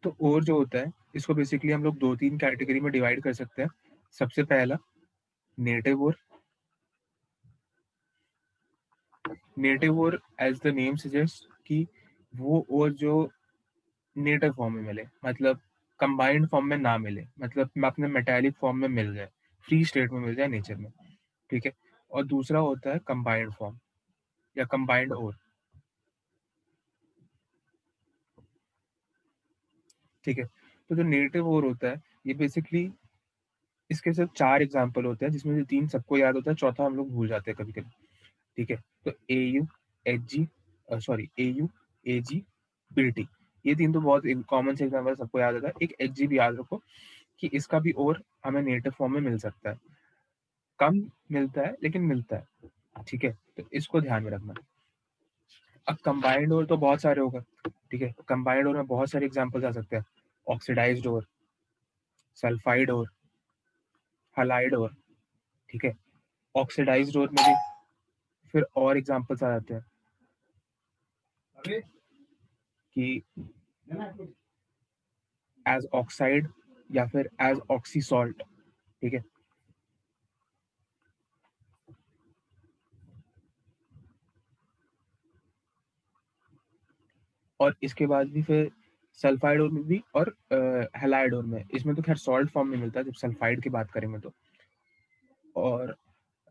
तो और जो होता है, इसको बेसिकली हम लोग 2-3 कैटेगरी में डिवाइड कर सकते हैं। सबसे पहला नेटिव और। नेटिव और एज़ द नेम सजेस्ट कि वो और जो नेटिव फॉर्म में मिले, मतलब कंबाइंड फॉर्म में ना मिले, मतलब अपने मेटालिक फॉर्म में मिल जाए, फ्री स्टेट में मिल जाए नेचर में, ठीक है? और दूसरा होता है कंबाइंड फॉर्म या कंबाइंड और, ठीक है? तो जो नेटिव और होता है, ये बेसिकली इसके सिर्फ 4 एग्ज़ाम्पल होते हैं, जिसमें से 3 सबको याद होता है, चौथा हम लोग भूल जाते हैं कभी-कभी, ठीक है? तो एयू, एचजी एयू, एजी, पीटी, ये 3 तो बहुत कॉमन से एग्ज़ाम्पल सबको याद होता है। एक एचजी भी याद रखो कि इसका भी और हमें नेटिव फॉर्म में मिल सकता है। कम मिलता है, लेकिन मिलता है, ठीक है? तो इसको ध्यान में रखना। अब कंबाइंड और तो बहुत सारे हो गए, ठीक है? कंबाइंड और में बहुत सारे एग्ज़ाम्पल्स आ सकते हैं। ऑक्सिडाइज़्ड और, सल्फाइड और, हैलाइड और, ठीक है? ऑक्सिडाइज़्ड और में भी फिर और एग्ज़ाम्पल्स आ जाते हैं कि एज़ ऑक्साइड या फिर एज़ ऑक्सी सॉल्ट, ठीक है? और इसके बाद भी फिर सल्फाइड और में भी और हैलाइड और में, इसमें तो खैर सॉल्ट फॉर्म में मिलता है जब सल्फाइड की बात करेंगे तो। और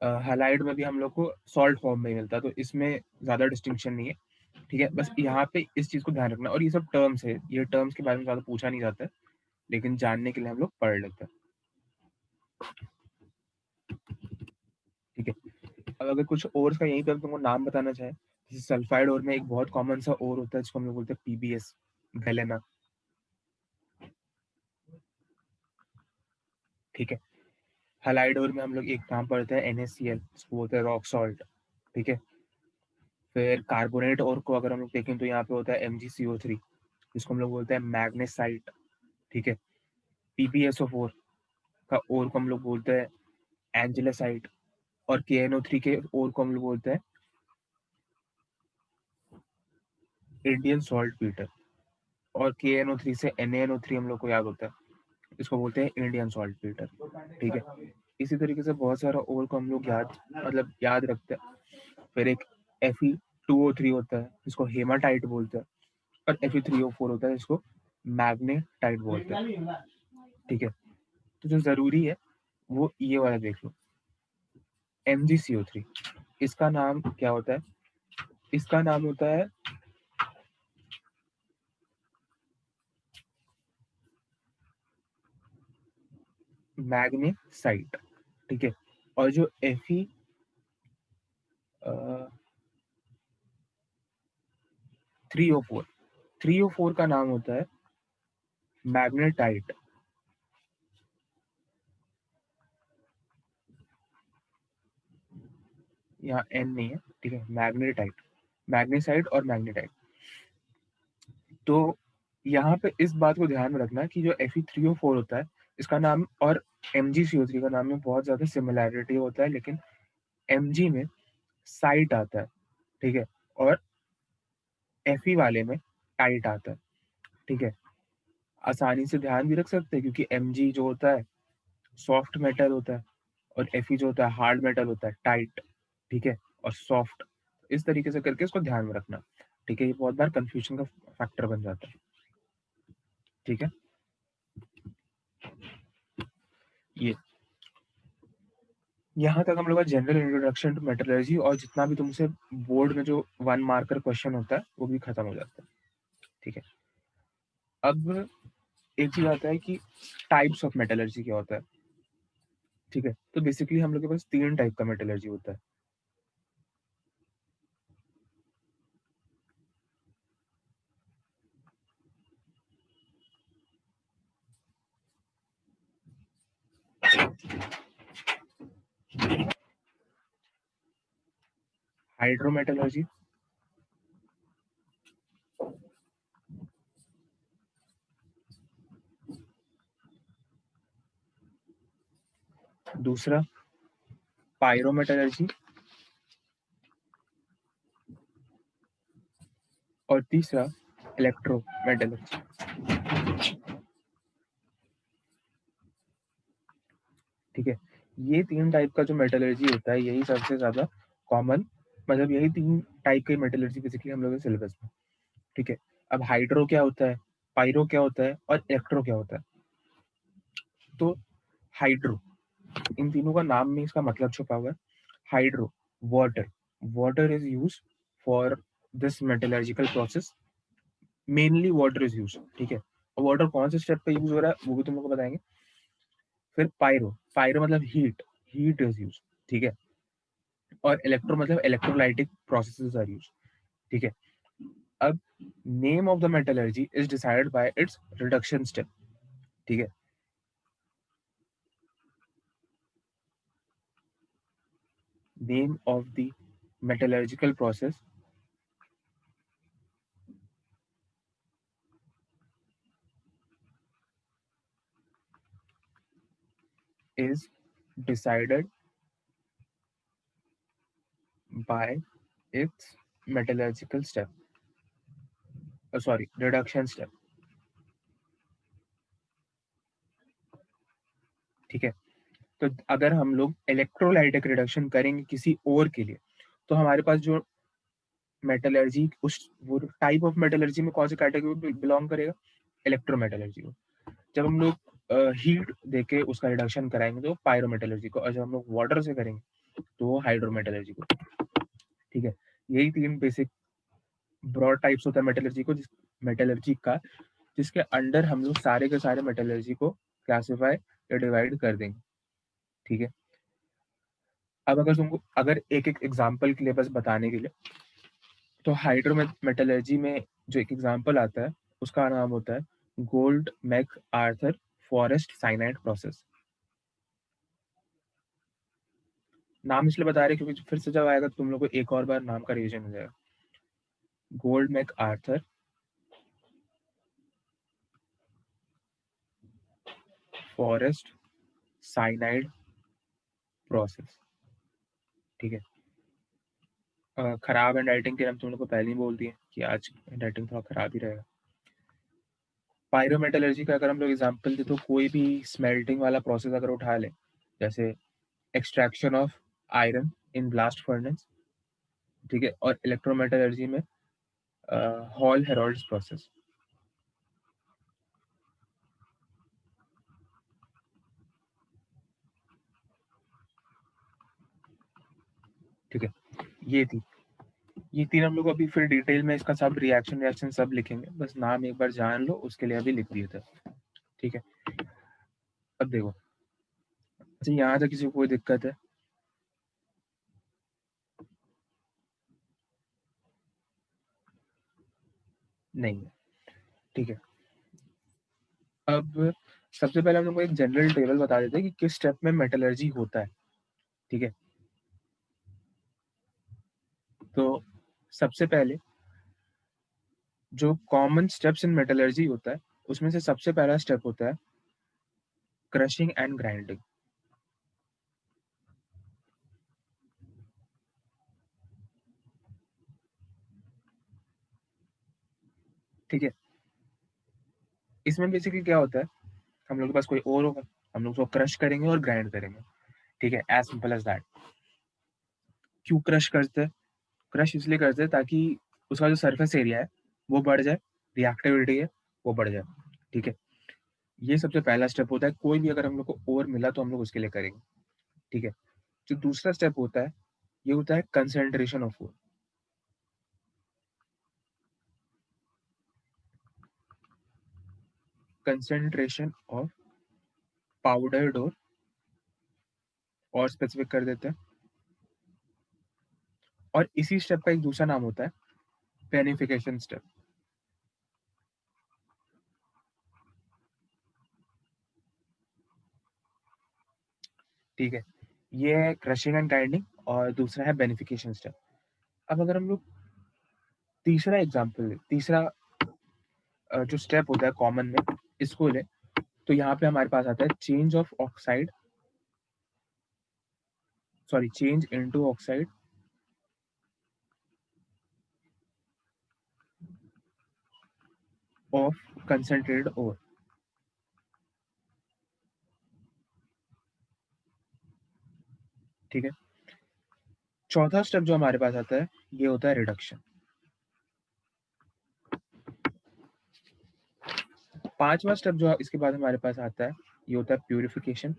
हैलाइड में भी हम लोग को सॉल्ट फॉर्म में ही मिलता है, तो इसमें ज़्यादा डिस्टिंक्शन नहीं है, ठीक है? बस यहाँ पे इस चीज़ को ध्यान रखना, और ये सब टर्म्स है, ये टर्म्स के बारे में ज़्यादा पूछा नहीं जाता है, लेकिन जानने के लिए हम लोग पढ़ लेते हैं, ठीक है? अब अगर कुछ ओर्स का यहीं पे तुमको नाम बताना चाहे, जैसे सल्फाइड ओर में एक बहुत कॉमन सा ओर होता है जिसको हम लोग बोलते हैं पीबीएस, गैलेना, ठीक है? हैलाइड ओर में हम लोग एक नाम पढ़ते हैं NaCl, जिसको बोलते हैं रॉक सॉल्ट, ठीक है? फिर कार्बोनेट ओर को अगर हम लोग देखें तो यहाँ पे होता है MgCO3, जिसको हम लोग बोलते हैं मैग्नेसाइट, ठीक है? PbSO4 का ओर को हम लोग बोलते हैं एंजिलोसाइट, और KNO3 के ओर को हम लोग बोलते हैं इंडियन सॉल्ट पीटर, और KNO3 से NaNO3 हम लोग को याद होता है, इसको बोलते हैं इंडियन सॉल्ट पीटर, ठीक है? इसी तरीके से बहुत सारा और को हम लोग याद रखते हैं। फिर एक Fe2O3 होता है जिसको हेमाटाइट बोलते हैं, और Fe3O4 होता है जिसको मैग्नेटाइट बोलते हैं, ठीक है? तो जो ज़रूरी है वो ये वाला देख लो, MgCO3, इसका नाम क्या होता है? इसका नाम होता है मैग्नेसाइट, ठीक है? और जो Fe अ, 3O4, 3O4 का नाम होता है मैग्नेटाइट। यहाँ N नहीं है, ठीक है? मैग्नेटाइट, मैग्नेसाइट और मैग्नेटाइट। तो यहाँ पे इस बात को ध्यान में रखना कि जो Fe3O4 होता है, इसका नाम और MgCO3 का नाम में बहुत ज़्यादा सिमिलैरिटी होता है, लेकिन Mg में साइट आता है, ठीक है? और Fe वाले में टाइट आता है, ठीक है? आसानी से ध्यान भी रख सकते हैं क्योंकि Mg जो होता है सॉफ्ट मेटल होता है, और Fe जो होता है हार्ड मेटल होता है, टाइट, ठीक है? और सॉफ्ट। इस तरीके से करके इसको ध्यान में रखना, ठीक है? ये बहुत बार कन्फ्यूजन का फैक्टर बन जाता है, ठीक है? ये यहाँ तक हम लोग का जनरल इंट्रोडक्शन टू मेटलर्जी, और जितना भी तुमसे बोर्ड में जो 1 मार्कर क्वेश्चन होता है, वो भी खत्म हो जाता है, ठीक है? अब एक चीज़ आता है कि टाइप्स ऑफ मेटलर्जी क्या होता है, ठीक है? तो बेसिकली हम लोग के पास 3 टाइप का मेटलर्जी होता है। हाइड्रोमेटलर्जी, दूसरा पायरोमेटलर्जी, और तीसरा इलेक्ट्रोमेटलर्जी। ठीक है, ये 3 टाइप का जो मेटलर्जी होता है यही सबसे ज़्यादा कॉमन, मतलब यही 3 टाइप के मेटलर्जी बेसिकली हम लोग के सिलेबस में। ठीक है, अब हाइड्रो क्या होता है, पायरो क्या होता है और इलेक्ट्रो क्या होता है? तो हाइड्रो, इन तीनों का नाम में इसका मतलब छुपा हुआ है। Hydro, water, water is used for this metallurgical process, mainly water is used. ठीक है, और वाटर कौन से स्टेप पे यूज हो रहा है वो भी तुम लोग को बताएंगे। फिर पायरो, पायरो मतलब हीट, हीट इज यूज्ड। ठीक है, और इलेक्ट्रो मतलब इलेक्ट्रोलाइटिक प्रोसेसेस आर यूज्ड। ठीक है, अब name of the metallurgy is decided by it's reduction step. ठीक है, name of the metallurgical process is decided by its metallurgical step, sorry, reduction step। ठीक है, तो अगर हम लोग इलेक्ट्रोलाइटिक रिडक्शन करेंगे किसी और के लिए, तो हमारे पास जो मेटलर्जी, उस वो टाइप ऑफ मेटलर्जी में कौन सी कैटेगरी बिलोंग करेगा, इलेक्ट्रोमेटलर्जी को। जब हम लोग हीट देके उसका रिडक्शन कराएंगे तो पायरोमेटलर्जी को, और जब हम लोग वाटर से करेंगे तो वो हाइड्रोमेटलर्जी को। ठीक है, यही 3 बेसिक ब्रॉड टाइप्स होता है मेटलर्जी को, मेटलर्जी का, जिसके अंडर हम लोग सारे के सारे मेटलर्जी को क्लासिफाई या डिवाइड कर देंगे। ठीक है, अब अगर तुमको अगर एक एक एग्जांपल के लिए बस बताने के लिए, तो हाइड्रो मेटलर्जी में जो एक एग्जांपल आता है उसका नाम होता है gold MacArthur Forrest cyanide process. नाम इसलिए बता रहे क्योंकि फिर से जब आएगा तो तुम लोग को एक और बार नाम का रिवीजन हो जाएगा। Gold MacArthur Forrest cyanide process. ठीक है, खराब हैंड राइटिंग के हम तुम लोग को पहले ही बोल दिए कि आज हैंड राइटिंग थोड़ा खराब ही रहेगा। पायरोमेटलर्जी का अगर हम लोग एग्जांपल दे तो कोई भी स्मेल्टिंग वाला प्रोसेस अगर उठा ले, जैसे extraction of iron in blast furnace. ठीक है, और इलेक्ट्रोमेटलर्जी में हॉल हेरोल्ड्स प्रोसेस। ठीक है, ये थी, ये तीन हम लोग अभी फिर डिटेल में इसका सब रिएक्शन रिएक्शन सब लिखेंगे, बस नाम एक बार जान लो उसके लिए अभी लिख दिए थे। ठीक है, अब देखो, अच्छा यहाँ तक किसी को कोई दिक्कत है? नहीं है। ठीक है, अब सबसे पहले हम लोग को एक जनरल टेबल बता देते हैं कि किस स्टेप में मेटलर्जी होता है। ठीक है, तो सबसे पहले जो कॉमन स्टेप्स इन मेटलर्जी होता है उसमें से सबसे पहला स्टेप होता है क्रशिंग एंड ग्राइंडिंग। ठीक है, इसमें बेसिकली क्या होता है, हम लोग के पास कोई और होगा, हम लोग उसको क्रश करेंगे और ग्राइंड करेंगे। ठीक है, एज सिंपल एज दैट। क्यों क्रश करते हैं? क्रश इसलिए करते हैं ताकि उसका जो सरफेस एरिया है वो बढ़ जाए, रिएक्टिविटी है वो बढ़ जाए। ठीक है, ये सबसे पहला स्टेप होता है, कोई भी अगर हम लोग को और मिला तो हम लोग उसके लिए करेंगे। ठीक है, जो दूसरा स्टेप होता है ये होता है concentration of ore. Concentration of powdered और स्पेसिफिक कर देते हैं। और इसी स्टेप का एक दूसरा नाम होता है पेनिफिकेशन स्टेप। ठीक है, ये है क्रशिंग एंड ग्राइंडिंग और दूसरा है बेनिफिकेशन स्टेप। अब अगर हम लोग तीसरा एग्जाम्पल, तीसरा जो स्टेप होता है कॉमन में, इसको ले, तो यहाँ पे हमारे पास आता है change of oxide, sorry change into oxide of concentrated ore. ठीक है। चौथा स्टेप जो हमारे पास आता है ये होता है रिडक्शन। पांचवा स्टेप जो इसके बाद हमारे पास आता है ये होता है प्यूरिफिकेशन।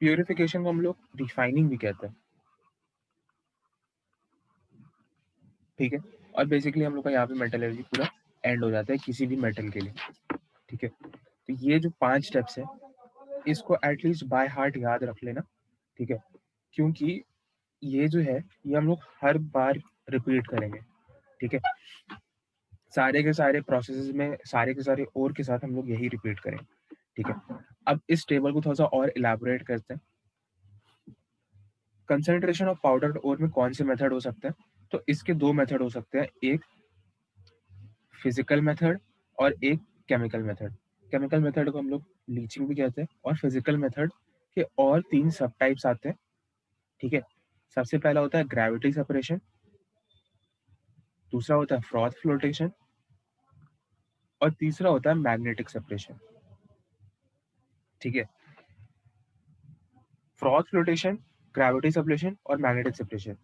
प्यूरिफिकेशन को हम लोग रिफाइनिंग भी कहते हैं। ठीक है। और बेसिकली हम लोग का यहाँ पे मेटलर्जी पूरा एंड हो जाता है किसी भी मेटल के लिए। ठीक है। तो ये जो 5 स्टेप्स है इसको एटलीस्ट बाय हार्ट याद रख लेना। ठीक है। क्योंकि ये जो है ये हम लोग हर बार रिपीट करेंगे। ठीक है। सारे के सारे प्रोसेसेस में सारे के सारे और के साथ हम लोग यही रिपीट करेंगे। ठीक है। अब इस टेबल को थोड़ा सा और इलैबोरेट करते हैं। कंसंट्रेशन ऑफ पाउडर ओर में कौन से मेथड हो सकते हैं? तो इसके 2 मेथड हो सकते हैं, एक फिजिकल मेथड और एक केमिकल मेथड। केमिकल मेथड को हम लोग लीचिंग भी कहते हैं और फिजिकल मेथड के और 3 सब टाइप्स आते हैं। ठीक है। सबसे पहला होता है ग्रेविटी सेपरेशन, दूसरा होता है फ्रॉथ फ्लोटेशन और तीसरा होता है मैग्नेटिक सेपरेशन। ठीक है। फ्रॉथ फ्लोटेशन, ग्रेविटी सेपरेशन और मैग्नेटिक सेपरेशन।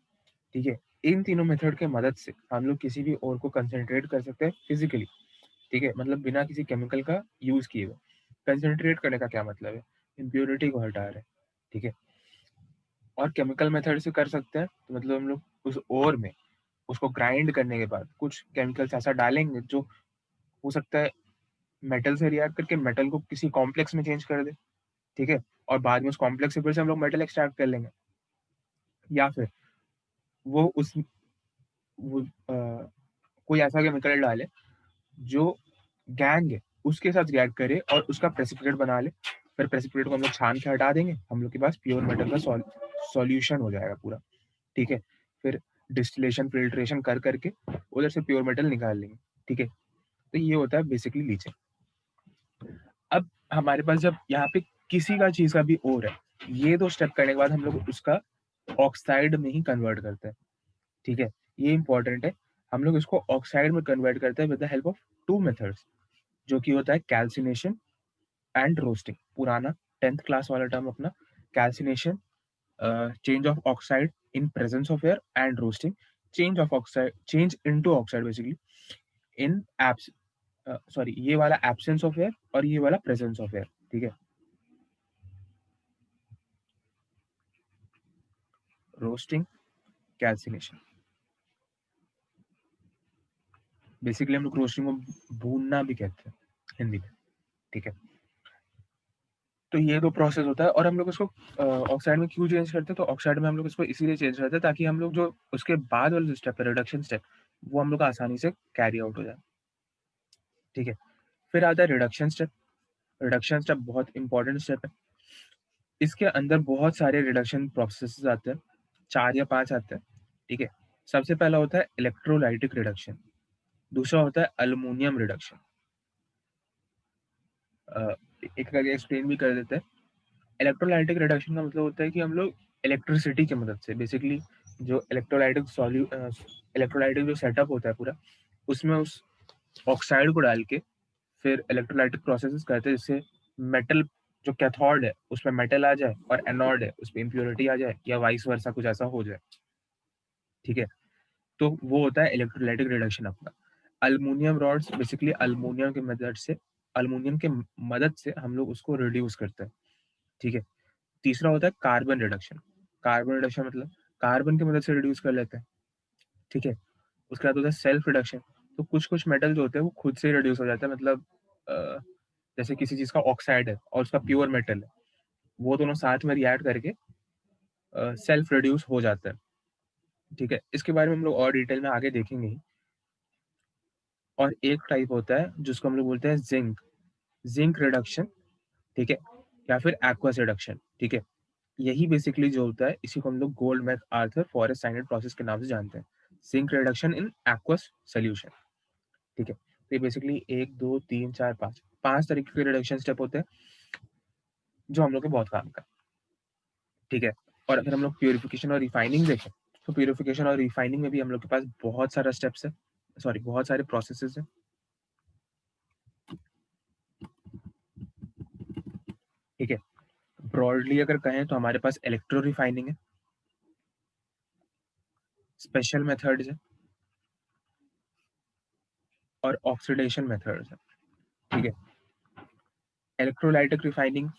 ठीक है। इन तीनों मेथड के मदद से हम लोग किसी भी ओर को कंसंट्रेट कर सकते हैं फिजिकली। ठीक है। मतलब बिना किसी केमिकल का यूज किए हुए। कंसंट्रेट करने का क्या मतलब है? इम्प्योरिटी को हटा रहे हैं। ठीक है। और केमिकल मेथड से कर सकते हैं तो मतलब हम लोग उस ओर में उसको ग्राइंड करने के बाद कुछ केमिकल्स ऐसा डालेंगे जो हो सकता है मेटल से रिएक्ट करके मेटल को किसी कॉम्प्लेक्स में चेंज कर दे। ठीक है। और बाद में उस कॉम्प्लेक्स से फिर से हम लोग मेटल एक्सट्रैक्ट कर लेंगे। या फिर वो उस वो, कोई ऐसा केमिकल डाले जो गैंग है उसके साथ रिएक्ट करे और उसका प्रेसिपिटेट बना ले। फिर प्रेसिपिटेट को हम लोग छान के हटा देंगे, हम लोग के पास प्योर मेटल का सॉल्यूशन हो जाएगा पूरा। ठीक है। फिर डिस्टिलेशन फिल्ट्रेशन कर करके उधर से प्योर मेटल निकाल लेंगे। ठीक है। तो ये होता है बेसिकली लीचिंग। अब हमारे पास जब यहाँ पे किसी का चीज का भी ओर है, ये 2 स्टेप करने के बाद हम लोग उसका ऑक्साइड में ही कन्वर्ट करते हैं। ठीक है। ये इंपॉर्टेंट है। हम लोग इसको ऑक्साइड में कन्वर्ट करते हैं with the help of 2 methods, जो कि होता है कैल्सिनेशन एंड रोस्टिंग। पुराना 10th क्लास वाला टर्म अपना calcination, change of oxide in presence of air, and roasting, change into oxide basically in abs sorry ये वाला absence of air और ये वाला presence of air। ठीक है। Roasting, calcination. बेसिकली हम लोग रोस्टिंग को भूनना भी कहते हैं हिंदी में। ठीक है। तो ये 2 प्रोसेस होता है और हम लोग उसको ऑक्साइड में क्यों चेंज करते हैं? तो ऑक्साइड में हम लोग इसको इसीलिए चेंज करते हैं ताकि हम लोग जो उसके बाद वाला जो स्टेप है रिडक्शन स्टेप, वो हम लोग आसानी से कैरी आउट हो जाए। ठीक है। फिर आता है रिडक्शन स्टेप। रिडक्शन स्टेप बहुत इंपॉर्टेंट स्टेप है। इसके अंदर बहुत सारे रिडक्शन प्रोसेसेस आते हैं, 4 या 5 आते हैं। ठीक है। सबसे पहला होता है इलेक्ट्रोलाइटिक रिडक्शन, दूसरा होता है एल्युमिनियम रिडक्शन। एक करके एक्सप्लेन भी कर देते हैं। इलेक्ट्रोलाइटिक रिडक्शन का मतलब होता है कि हम लोग इलेक्ट्रिसिटी की मदद से बेसिकली जो इलेक्ट्रोलाइटिक जो सेटअप होता है पूरा, उसमें उस ऑक्साइड को डाल के फिर इलेक्ट्रोलाइटिक प्रोसेसेस करते हैं जिससे मेटल जो कैथोड है उसमें मेटल आ जाए और एनोड है उसमें इम्प्योरिटी आ जाए या वाइस वर्सा कुछ ऐसा हो जाए। ठीक है। तो वो होता है इलेक्ट्रोलाइटिक रिडक्शन अपना। अल्युमिनियम रॉड्स बेसिकली अल्युमिनियम के मदद से हम लोग उसको रिड्यूस करते हैं। ठीक है। तीसरा होता है कार्बन रिडक्शन। कार्बन रिडक्शन मतलब कार्बन की मदद से रिड्यूस कर लेते हैं। ठीक है। उसके बाद होता है सेल्फ रिडक्शन। तो कुछ कुछ मेटल जो होते हैं वो खुद से रिड्यूस हो जाता है, मतलब जैसे किसी चीज का ऑक्साइड है और उसका प्योर मेटल है, वो दोनों साथ में रिएक्ट करके सेल्फ रिड्यूस हो जाता है। ठीक है। इसके बारे में हम लोग और डिटेल में आगे देखेंगे ही। और एक टाइप होता है जिसको हम लोग बोलते हैं जिंक, जिंक रिडक्शन। ठीक है। या फिर एक्वस रिडक्शन। ठीक है। यही बेसिकली जो होता है इसी को हम लोग gold MacArthur Forrest cyanide process के नाम से जानते हैं। Zinc reduction in aqueous solution. ठीक है। तो ये बेसिकली 1 2 3 4 5 5 तरीके के रिडक्शन स्टेप होते हैं जो हम लोग के बहुत काम का। ठीक है। और अगर हम लोग प्यूरिफिकेशन और रिफाइनिंग देखें तो प्यूरिफिकेशन और रिफाइनिंग में भी हम लोग के पास बहुत सारा स्टेप्स है। सॉरी बहुत सारे प्रोसेसेस हैं, ठीक है? ब्रॉडली अगर कहें तो हमारे पास इलेक्ट्रो रिफाइनिंग है, स्पेशल मेथड्स है और ऑक्सीडेशन मेथड्स है, ठीक है? Electrolytic refining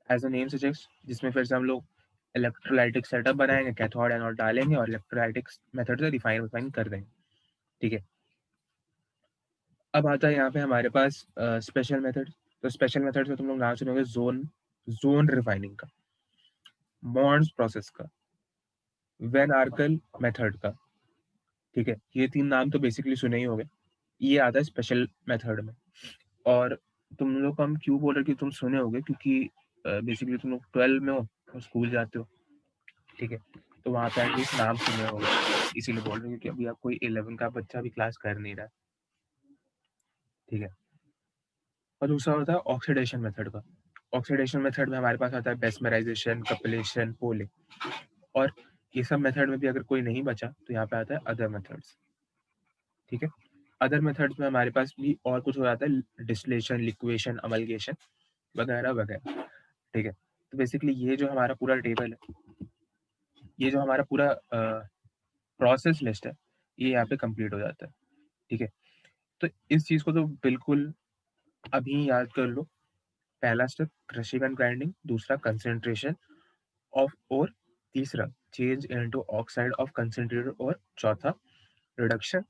as a name suggest, जिसमें फिर से हम लोग इलेक्ट्रोलाइटिक सेटअप बनाएँगे, कैथोड एनोड डालेंगे और इलेक्ट्रोलाइटिक मेथड से रिफाइन कर देंगे, ठीक है? अब आता है यहाँ पे हमारे पास स्पेशल मेथड। तो स्पेशल मेथड में तुम लोग नाम सुनोगे ज़ोन ज़ोन रिफाइनिंग का, मॉन्ड्स प्रोसेस का, वैन आर्कल मेथड का, ठीक है? ये 3 नाम तो बेसिकली सुने ही होंगे। ये आता है स्पेशल मेथड में। और तुम लोग को हम क्यों बोल रहे हैं कि तुम सुने होंगे, क्योंकि बेसिकली तुम लोग 12 में हो और स्कूल जाते हो, ठीक है? तो वहाँ पे एटलीस्ट नाम सुने होंगे, इसीलिए बोल रहे हैं क्योंकि अभी आप कोई 11 का बच्चा भी क्लास कर नहीं रहा है, ठीक है? और दूसरा होता है ऑक्सीडेशन मेथड का। ऑक्सीडेशन मेथड में हमारे पास आता है मेस्मराइजेशन, कपिलेशन, पोलिंग। और ये सब मेथड में भी अगर कोई नहीं बचा तो यहाँ पे आता है अदर मेथड्स, ठीक है? अदर मेथड्स में हमारे पास भी और कुछ हो जाता है, डिस्टिलेशन, लिक्वेशन, अमलगेशन वगैरह वगैरह, ठीक है? तो बेसिकली ये जो हमारा पूरा टेबल है, ये जो हमारा पूरा प्रोसेस लिस्ट है, ये यहाँ पे कंप्लीट हो जाता है, ठीक है? तो इस चीज़ को तो बिल्कुल अभी याद कर लो। पहला स्टेप क्रशिंग एंड ग्राइंडिंग, दूसरा कंसंट्रेशन ऑफ ओर, तीसरा change into oxide of concentrated ore, चौथा रिडक्शन,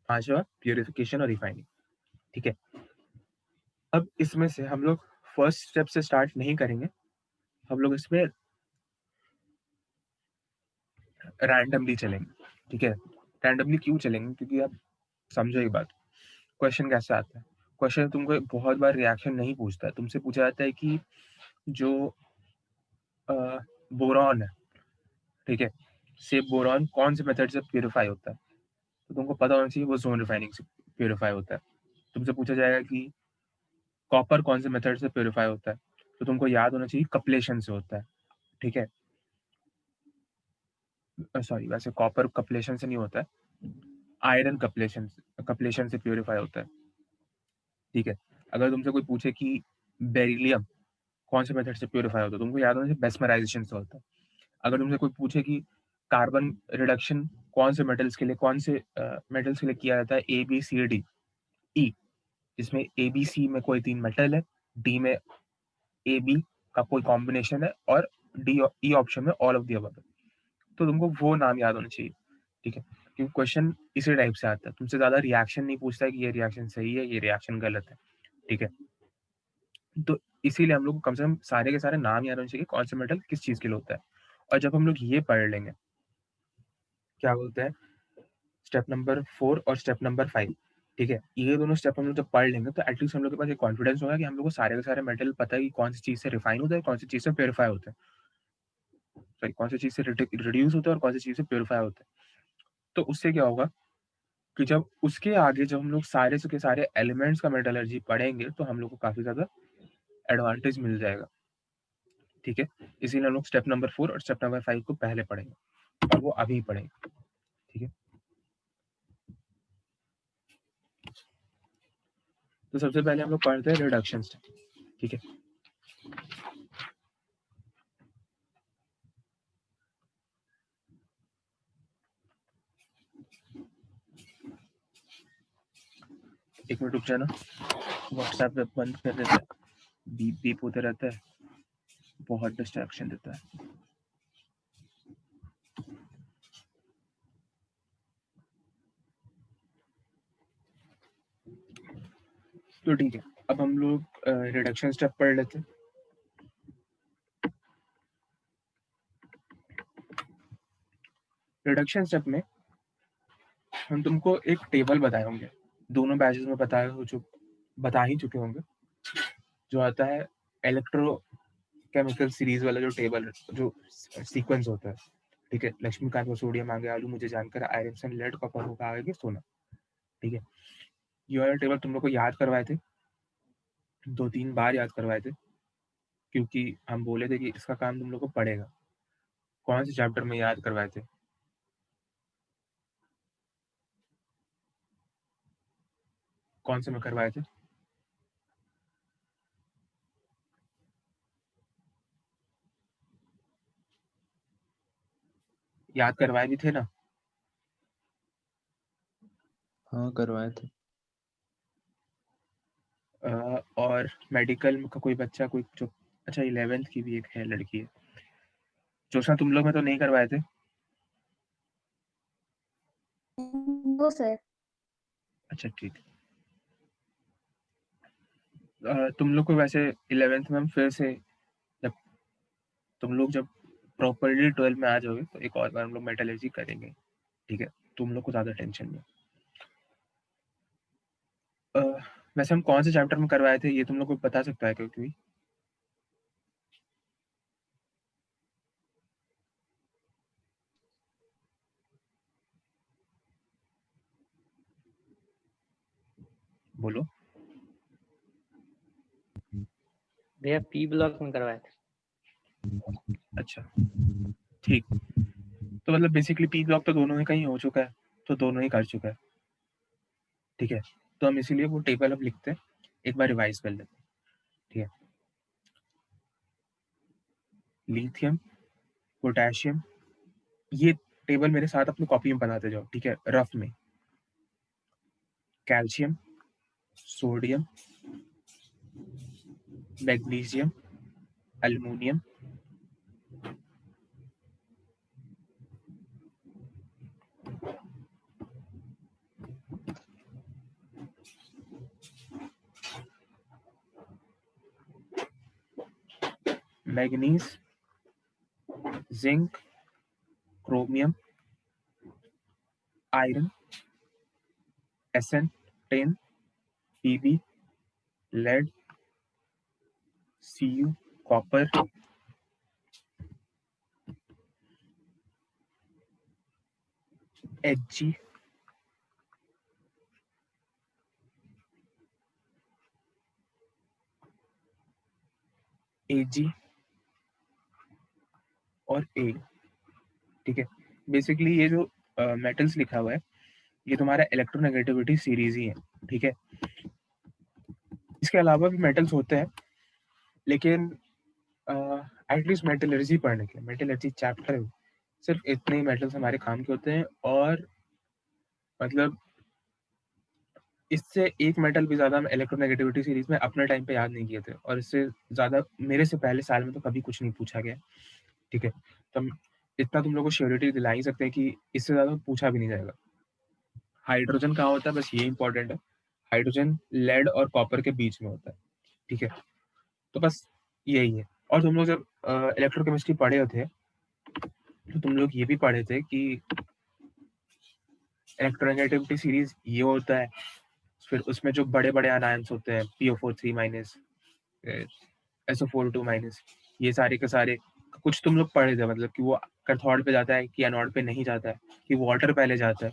पांचवा प्यूरिफिकेशन और रिफाइनिंग, ठीक है? अब इसमें से हम लोग फर्स्ट स्टेप से स्टार्ट नहीं करेंगे, हम लोग इसमें रैंडमली चलेंगे, ठीक है? रैंडमली क्यों चलेंगे? क्योंकि आप समझो एक बात, क्वेश्चन कैसे आता है? क्वेश्चन तुमको बहुत बार रिएक्शन नहीं पूछता है, तुमसे पूछा जाता है कि जो अ, बोरॉन है, ठीक है? से बोरॉन कौन से मेथड से प्यूरिफाई होता है? तो तुमको पता होना चाहिए वो ज़ोन रिफाइनिंग से प्यूरिफाई होता है। तुमसे पूछा जाएगा कि कॉपर कौन से मेथड से प्यूरिफाई होता है? तो तुमको याद होना चाहिए कपलेशन से होता है, ठीक है? सॉरी, वैसे कॉपर कपलेशन से नहीं होता है, आयरन कपलेशन से प्यूरिफाई होता है, ठीक है? अगर तुमसे कोई पूछे कि बेरिलियम कौन से मेथड से प्यूरिफाई होता है? तुमको याद होना चाहिए मेस्मराइज़ेशन से होता है। अगर तुमसे कोई पूछे कि कार्बन रिडक्शन कौन से मेटल्स के लिए किया जाता है, ए, बी, सी, डी, ई, जिसमें ए, बी, सी में कोई 3 मेटल है, डी में ए, बी का कोई कॉम्बिनेशन है और डी ई ऑप्शन में ऑल ऑफ द अबव है। तो तुमको वो नाम याद होना चाहिए, ठीक है? क्योंकि क्वेश्चन इसी टाइप से आता है। तुमसे ज़्यादा रिएक्शन नहीं पूछता है कि ये रिएक्शन सही है, ये रिएक्शन गलत है, ठीक है? तो इसीलिए हम लोग को कम से कम सारे के सारे नाम याद होने चाहिए, कौन सा मेटल किस चीज़ के लिए होता है। और जब हम लोग ये पढ़ लेंगे, क्या बोलते हैं, स्टेप नंबर 4 और स्टेप नंबर 5, ठीक है? ये दोनों स्टेप हम लोग जब पढ़ लेंगे तो एटलीस्ट हम लोग के पास एक कॉन्फिडेंस होगा कि हम लोग को सारे के सारे मेटल पता है कि कौन सी चीज़ से रिफाइन होता है, कौन सी चीज़ से प्यूरिफाई होता है। सॉरी, कौन सी चीज़ से रिड्यूस होता है और कौन सी चीज़ से प्यूरिफाई होता है। तो उससे क्या होगा कि जब उसके आगे जब हम लोग सारे के सारे एलिमेंट्स का मेटलर्जी पढ़ेंगे तो हम लोग को काफ़ी ज़्यादा एडवांटेज मिल जाएगा, ठीक है? इसीलिए हम लोग स्टेप नंबर 4 और स्टेप नंबर 5 को पहले पढ़ेंगे और वो अभी पढ़ेंगे, ठीक है? तो सबसे पहले हम लोग पढ़ते हैं रिडक्शन स्टेप, ठीक है? एक मिनट रुक जाना, व्हाट्सएप पे बंद कर देता है, बीप बीप होते रहता है, बहुत डिस्ट्रैक्शन देता है। तो ठीक है, अब हम लोग रिडक्शन स्टेप पढ़ लेते हैं। रिडक्शन स्टेप में हम तुमको एक टेबल बताए होंगे, दोनों बैचेस में बता ही चुके होंगे, जो आता है इलेक्ट्रोकेमिकल सीरीज वाला जो टेबल जो सीक्वेंस होता है, ठीक है? लक्ष्मीकांत को सोडियम आ गया, आलू मुझे जानकर, आयरन सन, लेड, कॉपर होगा आगे सोना, ठीक है? ये वाला टेबल तुम लोग को याद करवाए थे, 2-3 बार याद करवाए थे, क्योंकि हम बोले थे कि इसका काम तुम लोग को पड़ेगा। कौन से चैप्टर में याद करवाए थे? कौन से में करवाए थे? याद करवाए भी थे ना? हाँ करवाए थे। और मेडिकल का कोई बच्चा कोई जो, अच्छा 11th की भी एक है लड़की है। जोशना तुम लोग में तो नहीं करवाए थे? No sir. अच्छा ठीक। तुम लोग को वैसे 11th में हम फिर से, जब तुम लोग जब प्रॉपरली 12 में आ जाओगे तो एक और बार हम लोग मेटलर्जी करेंगे, ठीक है? तुम लोग को ज़्यादा टेंशन नहीं। वैसे हम कौन से चैप्टर में करवाए थे ये तुम लोग को बता सकता है क्योंकि बोलो। भैया पी ब्लॉक में करवाए थे। अच्छा ठीक, तो मतलब बेसिकली पी ब्लॉक तो दोनों ही कहीं हो चुका है, तो दोनों ही कर चुका है, ठीक है? तो हम इसीलिए वो टेबल अब लिखते हैं, एक बार रिवाइज कर लेते हैं, ठीक है? लिथियम, पोटेशियम, ये टेबल मेरे साथ अपनी कॉपी में बनाते जाओ, ठीक है? रफ में। Calcium, sodium, magnesium, aluminium, manganese, zinc, chromium, iron, SN, tin, PB, lead, CU, copper, HG, AG और ए, ठीक है? बेसिकली ये जो मेटल्स लिखा हुआ है ये तुम्हारा इलेक्ट्रोनेगेटिविटी सीरीज ही है, ठीक है? इसके अलावा भी मेटल्स होते हैं, लेकिन एटलीस्ट मेटलर्जी पढ़ने के लिए, मेटलर्जी चैप्टर है, सिर्फ इतने ही मेटल्स हमारे काम के होते हैं। और मतलब इससे एक मेटल भी ज़्यादा हम इलेक्ट्रोनेगेटिविटी सीरीज में अपने टाइम पे याद नहीं किए थे, और इससे ज़्यादा मेरे से पहले साल में तो कभी कुछ नहीं पूछा गया, ठीक है? तो हम इतना तुम लोग को श्योरिटी दिला ही सकते हैं कि इससे ज़्यादा पूछा भी नहीं जाएगा। हाइड्रोजन कहाँ होता है, बस ये इंपॉर्टेंट है। हाइड्रोजन लेड और कॉपर के बीच में होता है, ठीक है? तो बस यही है। और तुम लोग जब इलेक्ट्रोकेमिस्ट्री पढ़े होते तो तुम लोग ये भी पढ़े थे कि इलेक्ट्रोनेगेटिविटी सीरीज ये होता है, फिर उसमें जो बड़े-बड़े अनायंस होते हैं PO4 3-, SO4 2-, ये सारे के सारे कुछ तुम लोग पढ़े थे, मतलब कि वो कैथोड पे जाता है कि एनोड पे नहीं जाता है, कि वाटर पहले जाता है,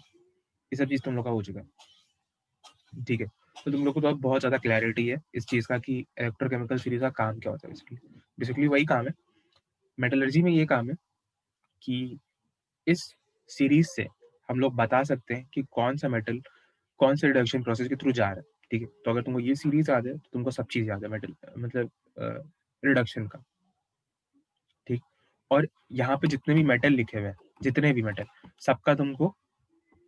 ये सब चीज़ तुम लोग का हो चुका है, ठीक है? तो तुम लोग को तो अब बहुत ज़्यादा क्लैरिटी है इस चीज़ का कि इलेक्ट्रोकेमिकल सीरीज का काम क्या होता है बेसिकली। बेसिकली वही काम है। मेटलर्जी में ये काम है कि इस सीरीज से हम लोग बता सकते हैं कि कौन सा मेटल कौन से रिडक्शन प्रोसेस के थ्रू जा रहा है, ठीक है? तो अगर तुमको ये सीरीज याद है तो तुमको सब चीज़ याद है मेटल, मतलब रिडक्शन का, ठीक? और यहाँ पे जितने भी मेटल लिखे हुए हैं, जितने भी मेटल, सबका तुमको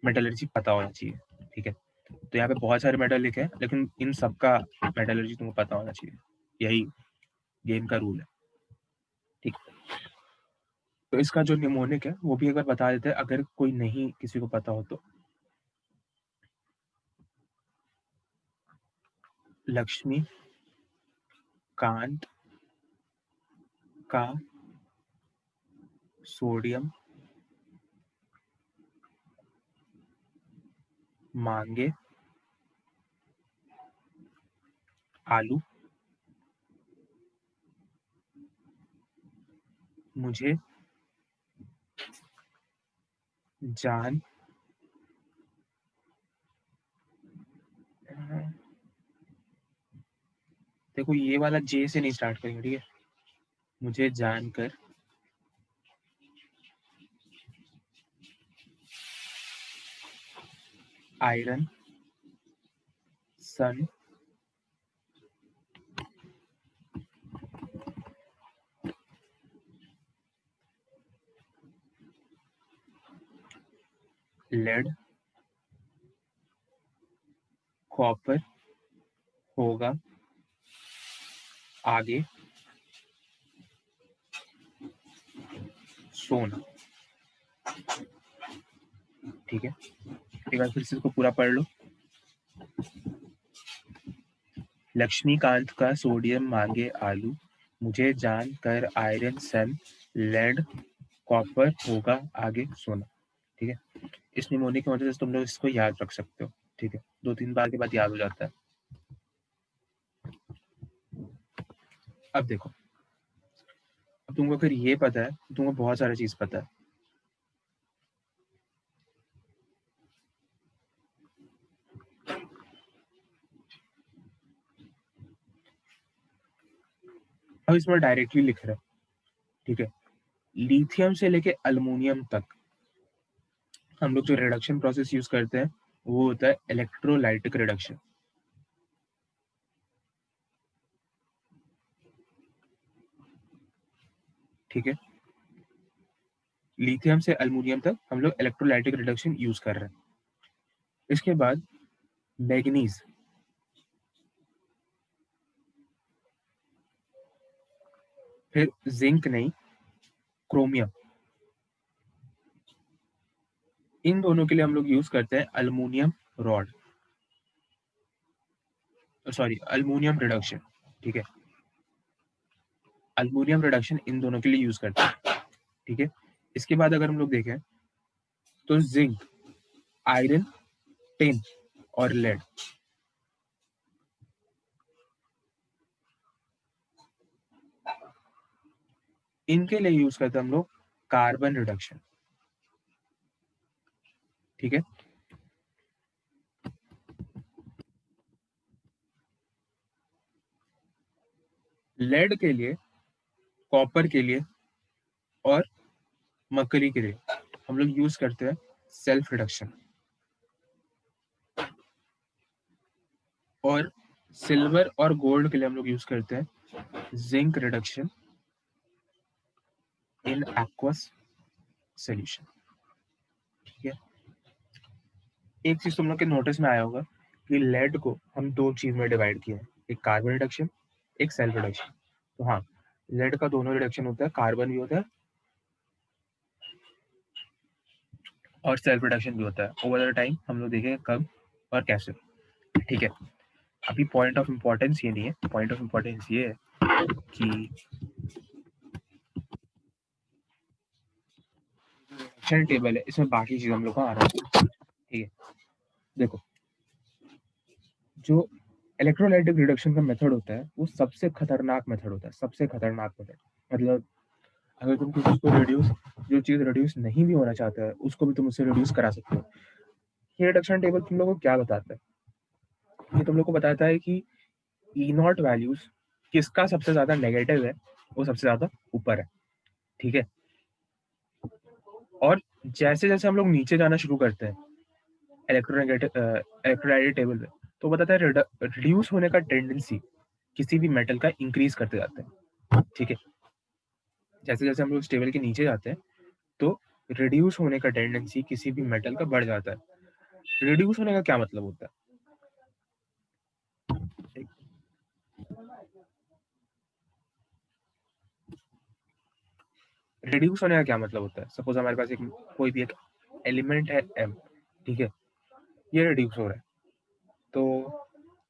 मेटलर्जी पता होना चाहिए, ठीक है? तो यहाँ पे बहुत सारे मेटल लिखे हैं, लेकिन इन सबका मेटलर्जी तुमको पता होना चाहिए, यही गेम का रूल है, ठीक? तो इसका जो निमोनिक है वो भी एक बार बता देते हैं अगर कोई नहीं किसी को पता हो तो। लक्ष्मी कांत का सोडियम मांगे आलू मुझे जान देखो ये वाला जे से नहीं स्टार्ट करेंगे, ठीक है? मुझे जानकर आयरन सन, लेड, कॉपर होगा आगे सोना। ठीक है, एक बार फिर से इसको पूरा पढ़ लो। लक्ष्मीकांत का सोडियम मांगे आलू, मुझे जान कर आयरन सन, लेड कॉपर होगा आगे सोना। ठीक है, इस निमोनिक की वजह से तुम लोग इसको याद रख सकते हो। ठीक है, 2-3 बार के बाद याद हो जाता है। अब देखो, अब तुमको अगर ये पता है तो तुमको बहुत सारी चीज पता है। अब इसमें डायरेक्टली लिख रहे हैं। ठीक है, लिथियम से लेके अल्युमिनियम तक हम लोग जो रिडक्शन प्रोसेस यूज करते हैं वो होता है इलेक्ट्रोलाइटिक रिडक्शन। ठीक है, लिथियम से अल्युमिनियम तक हम लोग इलेक्ट्रोलाइटिक रिडक्शन यूज कर रहे हैं। इसके बाद मैग्नीज, फिर जिंक नहीं, क्रोमियम, इन दोनों के लिए हम लोग यूज करते हैं aluminium rod, sorry aluminium reduction. ठीक है, अल्युमिनियम रिडक्शन इन दोनों के लिए यूज करते हैं। ठीक है, इसके बाद अगर हम लोग देखें तो जिंक, आयरन, टिन और लेड, इनके लिए यूज करते हैं हम लोग कार्बन रिडक्शन। ठीक है, लेड के लिए, कॉपर के लिए और मरकरी के लिए हम लोग यूज करते हैं सेल्फ रिडक्शन। और सिल्वर और गोल्ड के लिए हम लोग यूज करते हैं zinc reduction in aqueous solution. ठीक है, एक चीज तुम लोग के नोटिस में आया होगा कि लेड को हम दो चीज में डिवाइड किया है, एक कार्बन रिडक्शन, एक सेल्फ रिडक्शन। तो हाँ, लेड का दोनों रिडक्शन होता है, कार्बन भी होता है और सेल्फ रिडक्शन भी होता है। ओवर द टाइम हम लोग देखेंगे कब और कैसे। ठीक है, अभी पॉइंट ऑफ इंपॉर्टेंस ये नहीं है, पॉइंट ऑफ इंपॉर्टेंस ये है कि रिडक्शन टेबल है, इसमें बाकी चीज हम लोग को आना है। ठीक है, देखो जो इलेक्ट्रोलाइटिक रिडक्शन का मेथड होता है वो सबसे खतरनाक मेथड होता है, सबसे खतरनाक मेथड। मतलब अगर तुम किसी को रिड्यूस, जो चीज रिड्यूस नहीं भी होना चाहता है उसको भी तुम उससे रिड्यूस करा सकते हो। ये रिडक्शन टेबल तुम लोगों को क्या बताता है? ये तुम लोग को बताता है कि ई नॉट वैल्यूज किसका सबसे ज्यादा नेगेटिव है वो सबसे ज्यादा ऊपर है। ठीक है, और जैसे जैसे हम लोग नीचे जाना शुरू करते हैं इलेक्ट्रोलाइटिक टेबल में, तो बताता है रिड्यूस होने का टेंडेंसी किसी भी मेटल का इंक्रीज करते जाते हैं। ठीक है, जैसे जैसे हम लोग इस टेबल के नीचे जाते हैं तो रिड्यूस होने का टेंडेंसी किसी भी मेटल का बढ़ जाता है। रिड्यूस होने का क्या मतलब होता है? रिड्यूस होने का क्या मतलब होता है? सपोज हमारे पास एक कोई भी एक एलिमेंट है m, ठीक है, ये रिड्यूस हो रहा है, तो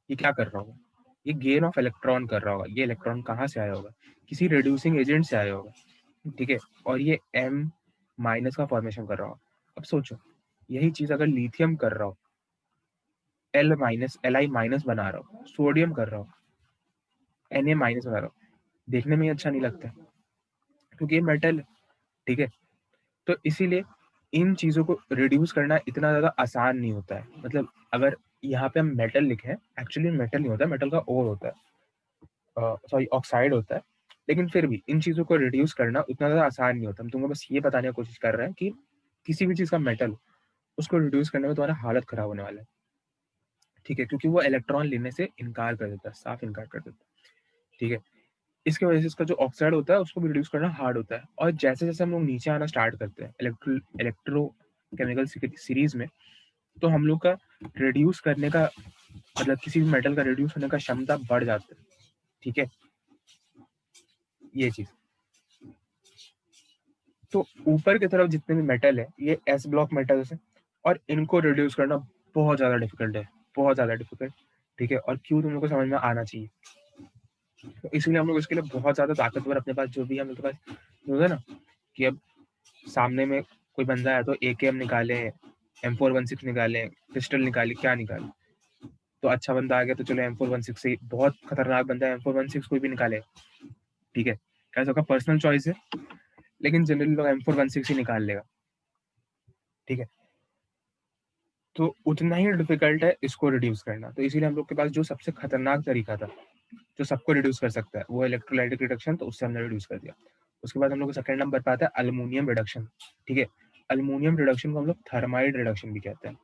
ये क्या कर रहा होगा? ये गेन ऑफ इलेक्ट्रॉन कर रहा होगा। ये इलेक्ट्रॉन कहाँ से आया होगा? किसी रिड्यूसिंग एजेंट से आया होगा। ठीक है, और ये m माइनस का फॉर्मेशन कर रहा होगा। अब सोचो, यही चीज अगर लिथियम कर रहा हो, L minus L I minus बना रहा हो, सोडियम कर रहा हो, Na माइनस बना रहा हो, देखने में ही अच्छा नहीं लगता क्योंकि ये मेटल है। ठीक है, तो इसीलिए इन चीजों को रिड्यूस करना इतना ज्यादा आसान नहीं होता है। मतलब अगर यहाँ पे हम मेटल लिखे, एक्चुअली मेटल नहीं होता, मेटल का ओर होता है, सॉरी ऑक्साइड होता है, लेकिन फिर भी इन चीजों को रिड्यूस करना उतना ज्यादा आसान नहीं होता। हम तुमको बस ये बताने की कोशिश कर रहे हैं कि किसी भी चीज का मेटल, उसको रिड्यूस करने में तुम्हारा हालत खराब होने वाला है। ठीक है, क्योंकि वो इलेक्ट्रॉन लेने से इनकार कर देता है, साफ इनकार कर देता है। ठीक है, इसकी वजह से इसका जो ऑक्साइड होता है उसको भी रिड्यूस करना हार्ड होता है। और जैसे-जैसे हम लोग नीचे आना स्टार्ट करते हैं इलेक्ट्रोकेमिकल सीरीज में, तो हम लोग का रिड्यूस करने का मतलब किसी भी मेटल का रिड्यूस होने का क्षमता बढ़ जाता है। ठीक है, ये चीज। तो ऊपर की तरफ जितने भी मेटल है ये एस ब्लॉक मेटल्स है और इनको रिड्यूस करना बहुत ज्यादा डिफिकल्ट है, बहुत ज्यादा डिफिकल्ट। ठीक है, और क्यों तुम लोग को समझ में आना चाहिए। तो इसलिए हम लोग इसके लिए बहुत ज्यादा ताकतवर अपने पास जो भी हम लोग के पास होगा ना, कि अब सामने में कोई बंदा है तो AKM निकाले, M416 निकाले, पिस्टल निकाली, क्या निकाले। तो अच्छा बंदा आ गया तो चलो M416 से, बहुत खतरनाक बंदा है M416 कोई भी निकाले। ठीक है, क्या सबका पर्सनल चॉइस है, लेकिन जनरली लोग M416 ही निकाल लेगा। ठीक है, तो उतना ही डिफिकल्ट है इसको रिड्यूस करना। तो इसीलिए हम लोग के पास जो सबसे खतरनाक तरीका था जो सबको रिड्यूस कर सकता है वो इलेक्ट्रोलाइटिक रिडक्शन, तो उससे हमने रिड्यूस कर दिया। उसके बाद हम लोग को सेकंड नंबर पे आता है अल्युमिनियम रिडक्शन। ठीक है, अल्युमिनियम रिडक्शन को हम लोग थर्माइड रिडक्शन भी कहते हैं।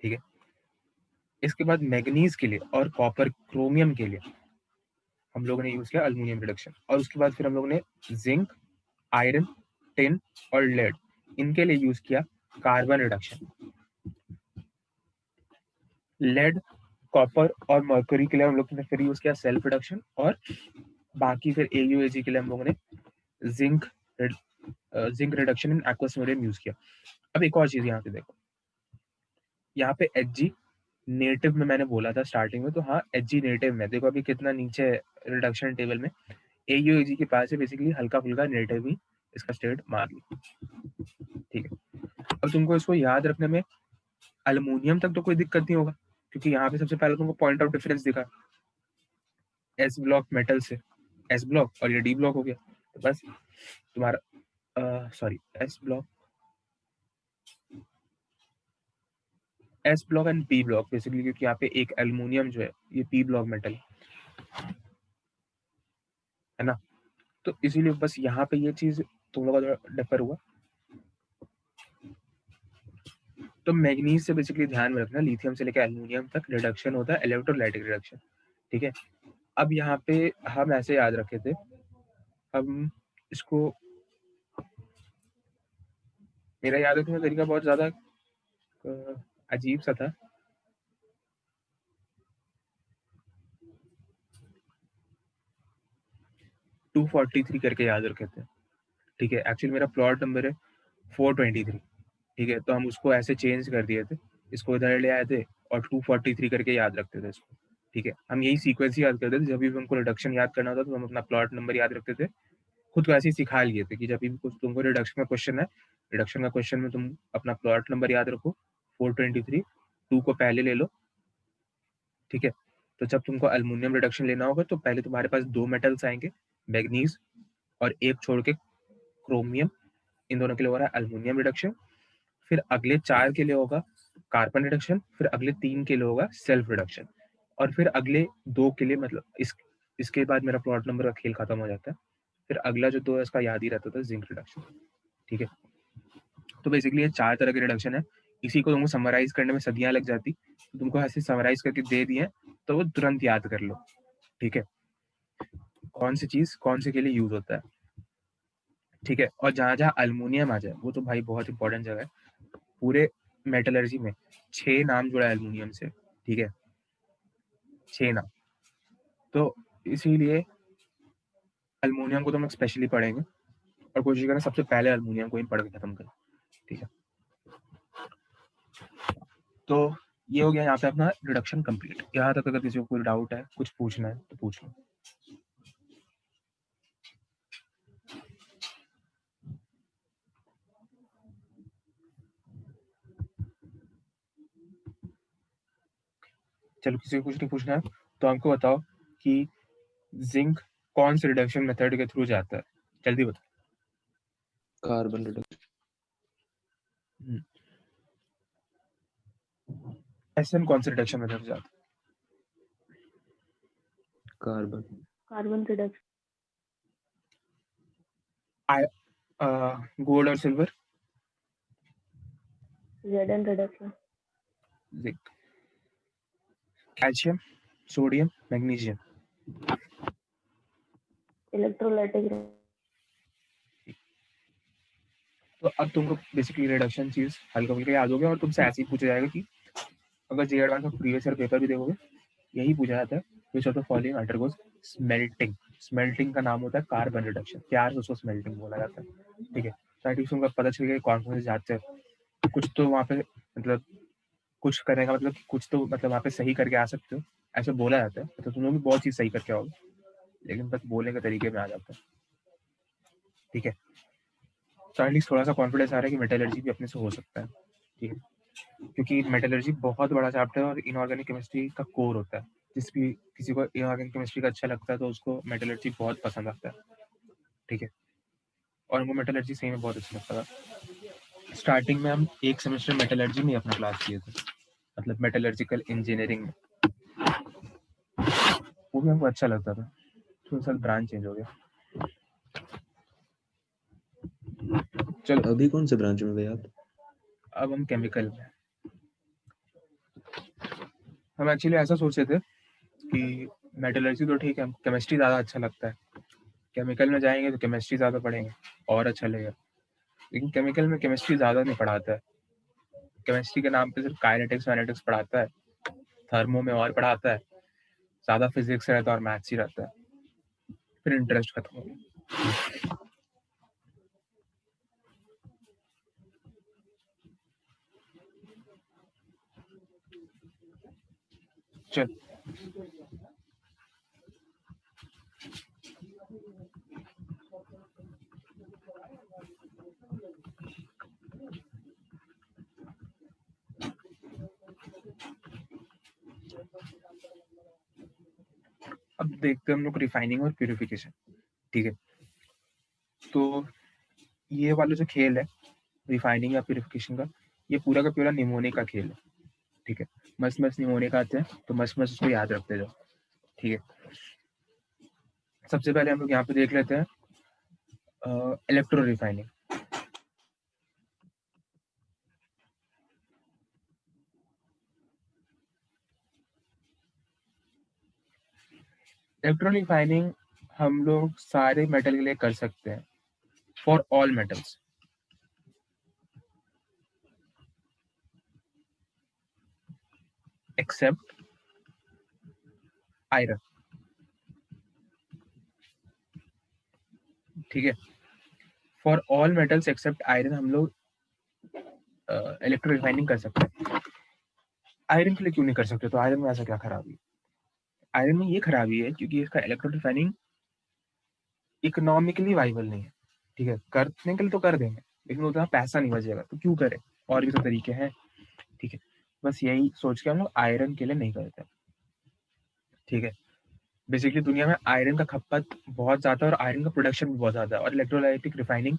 ठीक है, इसके बाद मैग्नीज के लिए और कॉपर क्रोमियम के लिए हम लोगों ने यूज किया अल्युमिनियम रिडक्शन। और उसके बाद फिर हम लोगों ने जिंक, आयरन, टिन और लेड, इनके लिए यूज किया कार्बन रिडक्शन। लेड, कॉपर और मर्करी के लिए हम लोग ने फिर यूज किया सेल्फ रिडक्शन। और बाकी फिर AuAg के लिए हम लोगों ने zinc reduction in aqueous medium use किया। अब एक और चीज यहाँ पे देखो, यहाँ पे Hg नेटिव में मैंने बोला था स्टार्टिंग में, तो हाँ Hg नेटिव में देखो अभी कितना नीचे रिडक्शन टेबल में AuAg के पास है, बेसिकली हल्का फुल्का नेटिव ही इसका स्टेट मार ली। ठीक है, अब तुमको इसको याद रखने में अल्युमिनियम तक तो कोई दिक्कत नहीं होगा, क्योंकि यहाँ पे सबसे पहले तुमको पॉइंट ऑफ डिफरेंस दिखा एस ब्लॉक मेटल से, एस ब्लॉक और ये डी ब्लॉक हो गया। तो बस तुम्हारा sorry S block and P block basically, क्योंकि यहाँ पे एक एल्युमिनियम जो है ये पी ब्लॉक मेटल है ना। तो इसीलिए बस यहाँ पे ये चीज तुम लोग का डिफर हुआ। तो मैग्नीज से बेसिकली ध्यान में रखना, लिथियम से लेकर एल्युमिनियम तक रिडक्शन होता है इलेक्ट्रोलाइटिक रिडक्शन। ठीक है, अब यहाँ पे हम ऐसे याद रखे थे, हम इसको मेरा याद रखने का तरीका बहुत ज्यादा अजीब सा था। टू 43 करके याद रखे थे। ठीक है, एक्चुअली मेरा प्लॉट नंबर है 423। ठीक है, तो हम उसको ऐसे चेंज कर दिए थे, इसको इधर ले आए थे और 243 करके याद रखते थे इसको। ठीक है, हम यही सीक्वेंस ही याद करते थे, जब भी हमको रिडक्शन याद करना होता तो हम अपना प्लॉट नंबर याद रखते थे। खुद को ऐसे ही सिखा लिए थे कि जब भी कुछ तुमको रिडक्शन का क्वेश्चन है, रिडक्शन का क्वेश्चन में तुम अपना प्लॉट नंबर याद रखो 423, 2 को पहले ले लो। ठीक है, तो जब तुमको अल्युमिनियम रिडक्शन लेना होगा तो पहले तुम्हारे पास 2 मेटल्स आएंगे, मैग्नीज और एक छोड़ के क्रोमियम, इन दोनों के लिए हो रहा है अल्युमिनियम रिडक्शन। फिर अगले 4 के लिए होगा कार्बन रिडक्शन, फिर अगले 3 के लिए होगा सेल्फ रिडक्शन, और फिर अगले 2 के लिए मतलब इसके बाद मेरा प्लॉट नंबर का खेल खत्म हो जाता है। फिर अगला जो 2 है इसका याद ही रहता था, जिंक रिडक्शन। ठीक है, तो बेसिकली ये 4 तरह के रिडक्शन है। इसी को तुमको समराइज करने में सदियां लग जाती, तो तुमको ऐसे समराइज करके दे दिए तो वो तुरंत याद कर लो। ठीक है, कौन सी चीज कौन से के लिए यूज होता है। ठीक है, और जहां जहां अल्युमिनियम आ जाए वो तो भाई बहुत इंपॉर्टेंट जगह है पूरे मेटलर्जी में। 6 नाम जुड़ा है अल्युमिनियम से। ठीक है, 6 नाम। तो इसीलिए अल्युमिनियम को तो हम स्पेशली पढ़ेंगे और कोशिश करें सबसे पहले अल्युमिनियम को ही पढ़ के खत्म करें। ठीक है, तो ये हो गया यहाँ पे अपना रिडक्शन कंप्लीट। यहाँ तक अगर किसी को कोई डाउट है, कुछ पूछना है तो पूछ लो। चलो, किसी को कुछ नहीं पूछना है तो हमको बताओ कि जिंक कौन से रिडक्शन मेथड के थ्रू जाता है, जल्दी बताओ। Carbon reduction. SN कौन से रिडक्शन मेथड से जाता कार्बन। Carbon reduction. है? गोल्ड और silver. Zn reduction. Zinc, calcium, sodium, magnesium. Electrolytic. तो अब तुमको बेसिकली रिडक्शन चीज हल्का फुल्का याद हो गया और तुमसे ऐसे ही पूछा जाएगा कि अगर जे एडवांस का प्रीवियस ईयर पेपर भी देखोगे यही पूछा जाता है which of the following undergoes smelting. Smelting का नाम होता है कार्बन रिडक्शन, प्यार से उसको स्मेल्टिंग बोला जाता है। ठीक है, तो एटलीस्ट तुमको पता चल गया कौन कौन से जाते हैं, कुछ तो वहाँ पे मतलब कुछ करने का मतलब कुछ तो मतलब वहाँ पे सही करके आ सकते हो, ऐसे बोला जाता है। तो तुम लोग भी बहुत चीज सही करके आओगे, लेकिन बस बोलने के तरीके में आ जाता है। ठीक है, तो एटलीस्ट थोड़ा सा कॉन्फिडेंस आ रहा है कि मेटलर्जी भी अपने से हो सकता है। ठीक है, क्योंकि मेटलर्जी बहुत बड़ा चैप्टर है और इनऑर्गेनिक केमिस्ट्री का कोर होता है। जिस भी किसी को इनऑर्गेनिक केमिस्ट्री का अच्छा लगता है तो उसको मेटलर्जी बहुत पसंद आता है। ठीक है, और हमको मेटलर्जी सही में बहुत अच्छा लगता था। स्टार्टिंग में हम एक सेमेस्टर मेटलर्जी में अपना क्लास किए थे, मतलब मेटलर्जिकल इंजीनियरिंग में, वो भी हमको अच्छा लगता था। थोड़ा सा ब्रांच चेंज हो गया। चलो अभी कौन से ब्रांच में गए आप? अब हम केमिकल में। हम एक्चुअली ऐसा सोचे थे कि मेटलर्जी तो ठीक है, केमिस्ट्री ज़्यादा अच्छा लगता है, केमिकल में जाएंगे तो केमिस्ट्री ज़्यादा पढ़ेंगे और अच्छा लगेगा। लेकिन केमिकल में केमिस्ट्री ज़्यादा नहीं पढ़ाता है, केमिस्ट्री के नाम पे सिर्फ काइनेटिक्स वाइनेटिक्स पढ़ाता है, थर्मो में और पढ़ाता है, ज़्यादा फिजिक्स रहता है और मैथ्स ही रहता है, फिर इंटरेस्ट खत्म हो गया। चल अब देखते हैं हम लोग रिफाइनिंग और प्यूरिफिकेशन। ठीक है, तो ये वाला जो खेल है रिफाइनिंग या प्यूरिफिकेशन का, ये पूरा का पूरा निमोनिक का खेल है। ठीक है, मस्त मस्त निमोनिक आते हैं तो मस्त मस्त उसको याद रखते जाओ। ठीक है, सबसे पहले हम लोग यहाँ पे देख लेते हैं इलेक्ट्रो रिफाइनिंग। इलेक्ट्रो रिफाइनिंग हम लोग सारे मेटल के लिए कर सकते हैं, for all metals accept iron. ठीक है, for all metals accept iron हम लोग इलेक्ट्रो रिफाइनिंग कर सकते हैं। आयरन के लिए क्यों नहीं कर सकते? तो आयरन में ऐसा क्या खराबी है? आयरन में ये खराबी है क्योंकि इसका इलेक्ट्रो रिफाइनिंग इकोनॉमिकली वाइबल नहीं है। ठीक है, करने के लिए तो कर देंगे लेकिन उतना पैसा नहीं बचेगा, तो क्यों करें? और भी तो तरीके हैं। ठीक है, बस यही सोच के हम लोग आयरन के लिए नहीं करते। ठीक है, बेसिकली दुनिया में आयरन का खपत बहुत ज्यादा है और आयरन का प्रोडक्शन भी बहुत ज्यादा है और इलेक्ट्रोलाइटिक रिफाइनिंग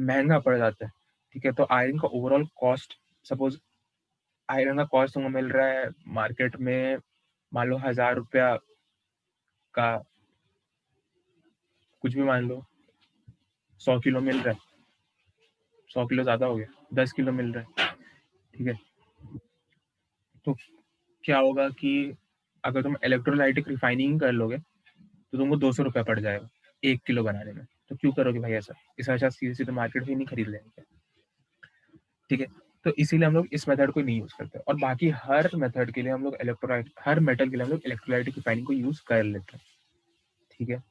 महंगा पड़ जाता है। ठीक है, तो आयरन का ओवरऑल कॉस्ट, सपोज आयरन का कॉस्ट तुमको मिल रहा है मार्केट में, मान लो 1000 रुपया का, कुछ भी मान लो 100 किलो मिल रहा है, 100 किलो ज्यादा हो गया, 10 किलो मिल रहा है। ठीक है, तो क्या होगा कि अगर तुम इलेक्ट्रोलाइटिक रिफाइनिंग कर लोगे तो तुमको 200 रुपया पड़ जाएगा 1 किलो बनाने में। तो क्यों करोगे भाई ऐसा? इससे अच्छा सीधे सीधे मार्केट से नहीं खरीद लेंगे। ठीक है, तो इसीलिए हम लोग इस मेथड को नहीं यूज करते और बाकी हर मेथड के लिए हम लोग इलेक्ट्रोलाइट, हर मेटल के लिए हम लोग इलेक्ट्रोलाइटिक रिफाइनिंग को यूज कर लेते हैं। ठीक है,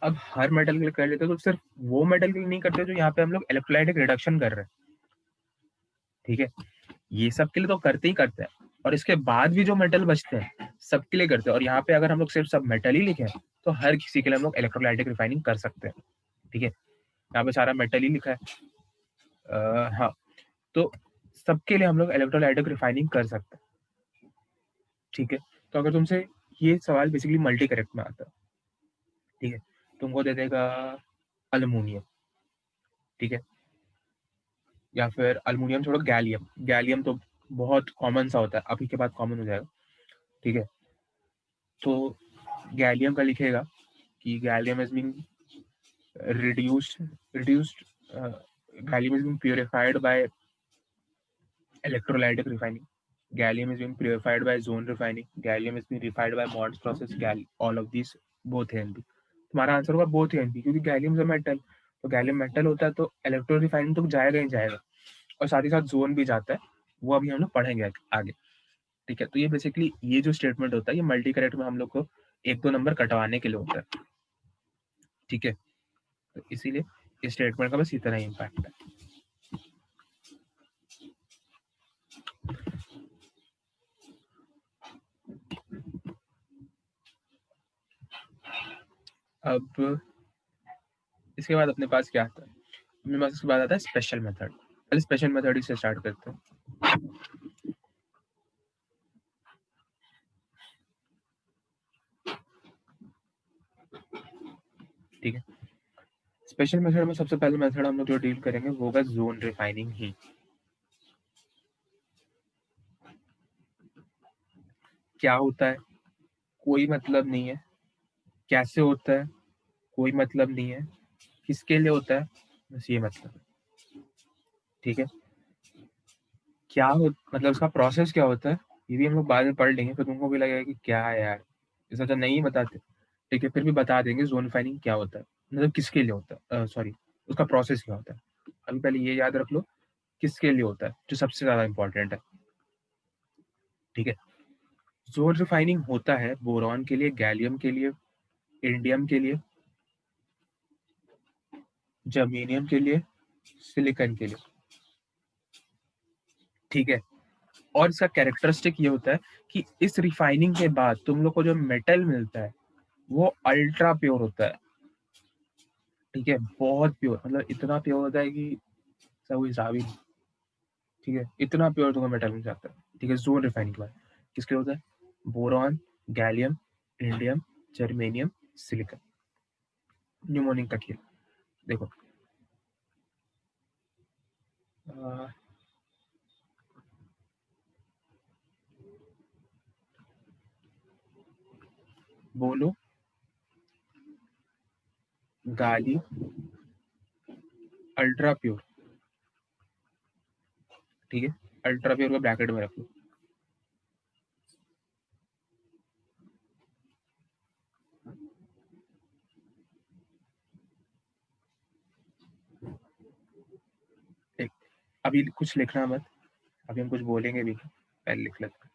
अब हर मेटल के लिए कर लेते हैं तो सिर्फ वो मेटल के लिए नहीं करते जो यहाँ पे हम लोग इलेक्ट्रोलाइटिक रिडक्शन कर रहे हैं। ठीक है, ये सब के लिए तो करते ही करते हैं और इसके बाद भी जो मेटल बचते हैं सबके लिए करते हैं। और यहाँ पे अगर हम लोग सिर्फ सब मेटल ही लिखे तो हर किसी के लिए हम लोग इलेक्ट्रोलाइटिक रिफाइनिंग कर सकते हैं। ठीक है, यहाँ पे सारा मेटल ही लिखा है। हाँ, तो सबके लिए हम लोग इलेक्ट्रोलाइटिक रिफाइनिंग कर सकते हैं। ठीक है, तो अगर तुमसे ये सवाल बेसिकली मल्टी करेक्ट में आता है, ठीक है, तुमको दे देगा अल्युमिनियम। ठीक है, या फिर अल्युमिनियम छोड़ो, गैलियम। गैलियम तो बहुत कॉमन सा होता है, अभी के बाद कॉमन हो जाएगा। ठीक है, तो गैलियम का लिखेगा कि gallium is being reduced reduced gallium is being purified by electrolytic refining. Gallium is being purified by zone refining. Gallium is being refined by Mond's process. All of these both है NP. तुम्हारा answer होगा both है NP, क्योंकि gallium से metal, तो gallium metal होता है तो इलेक्ट्रो रिफाइनिंग तो जाएगा ही जाएगा, और साथ ही साथ जोन भी जाता है, वो अभी हम लोग पढ़ेंगे आगे। ठीक है, तो ये बेसिकली ये जो स्टेटमेंट होता है ये मल्टी करेक्ट में हम लोग को 1-2 नंबर कटवाने के लिए होता है। ठीक है, तो इसीलिए इस स्टेटमेंट का बस इतना ही इम्पैक्ट है। अब इसके बाद अपने पास क्या आता है? अपने पास इसके बाद आता है स्पेशल मेथड। पहले स्पेशल मेथड ही से स्टार्ट करते हैं। ठीक है, स्पेशल मेथड में सबसे पहले मेथड हम लोग जो डील करेंगे वो होगा जोन रिफाइनिंग ही। क्या होता है कोई मतलब नहीं है, कैसे होता है कोई मतलब नहीं है, किसके लिए होता है बस ये मतलब है। ठीक है, क्या हो मतलब उसका प्रोसेस क्या होता है ये भी हम लोग बाद में पढ़ लेंगे, फिर तुमको भी लगेगा कि क्या है यार, इस तो नहीं बताते। ठीक है, फिर भी बता देंगे जोन रिफाइनिंग क्या होता है, मतलब किसके लिए होता है, सॉरी उसका प्रोसेस क्या होता है। अभी पहले ये याद रख लो किसके लिए होता है, जो सबसे ज्यादा इंपॉर्टेंट है। ठीक है, जोन रिफाइनिंग होता है बोरॉन के लिए, गैलियम के लिए, इंडियम के लिए, जर्मेनियम के लिए, सिलिकॉन के लिए। ठीक है, और इसका कैरेक्टरिस्टिक ये होता है कि इस रिफाइनिंग के बाद तुम लोग को जो मेटल मिलता है वो अल्ट्रा प्योर होता है। ठीक है, बहुत प्योर, मतलब इतना प्योर होता है कि सब हिसाब ही नहीं। ठीक है, इतना प्योर तुमको मेटल मिल जाता है। ठीक है, जोन रिफाइनिंग के बाद किसके होता है? Boron, gallium, indium, germanium, silicon. Mnemonic का खेल देखो, बोलो गाली अल्ट्रा प्योर। ठीक है, अल्ट्रा प्योर को ब्रैकेट में रख लो। एक, अभी कुछ लिखना मत, अभी हम कुछ बोलेंगे भी, पहले लिख लेते हैं।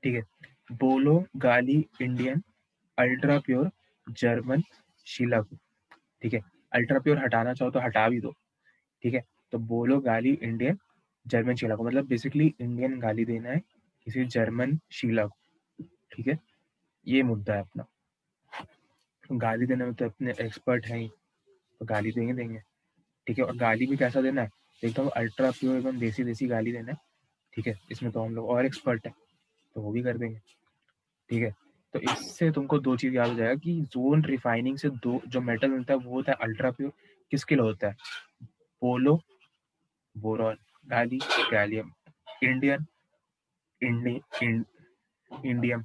ठीक है, बोलो गाली इंडियन अल्ट्रा प्योर जर्मन शीलागु। ठीक है, अल्ट्रा प्योर हटाना चाहो तो हटा भी दो। ठीक है, तो बोलो गाली इंडियन जर्मन शीलागु, मतलब बेसिकली इंडियन गाली देना है किसी जर्मन शीलागु। ठीक है, ये मुद्दा है अपना। गाली देने में तो अपने एक्सपर्ट हैं ही, तो गाली देंगे देंगे। ठीक है, और गाली भी कैसा देना है, एकदम अल्ट्रा प्योर एकदम देसी देसी गाली देना है। ठीक है, इसमें तो हम लोग और एक्सपर्ट है, तो वो भी कर देंगे। ठीक है, तो इससे तुमको दो चीज याद हो जाएगा कि जोन रिफाइनिंग से दो जो मेटल मिलता है वो होता है अल्ट्रा प्योर। किसके लिए होता है? पोलो, बोरॉन, गाली, gallium, Indian, indium,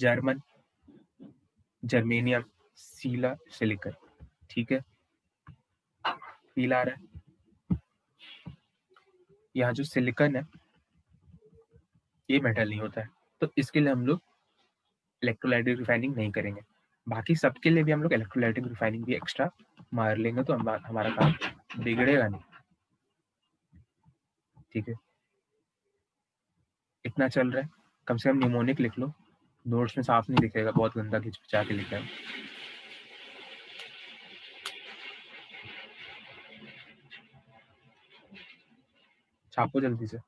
German, germanium, सीला, सिलिकॉन। ठीक है, पीला आ रहा है। यहाँ जो सिलिकॉन है ये मेटल नहीं होता है, तो इसके लिए हम लोग इलेक्ट्रोलाइटिक रिफाइनिंग नहीं करेंगे। बाकी सबके लिए भी हम लोग इलेक्ट्रोलाइटिक रिफाइनिंग भी एक्स्ट्रा मार लेंगे, तो हमारा काम बिगड़ेगा नहीं। ठीक है, इतना चल रहा है, कम से कम निमोनिक लिख लो, नोट्स में साफ नहीं दिखेगा, बहुत गंदा खिंचखिचा के लिखा है। छापो जल्दी से,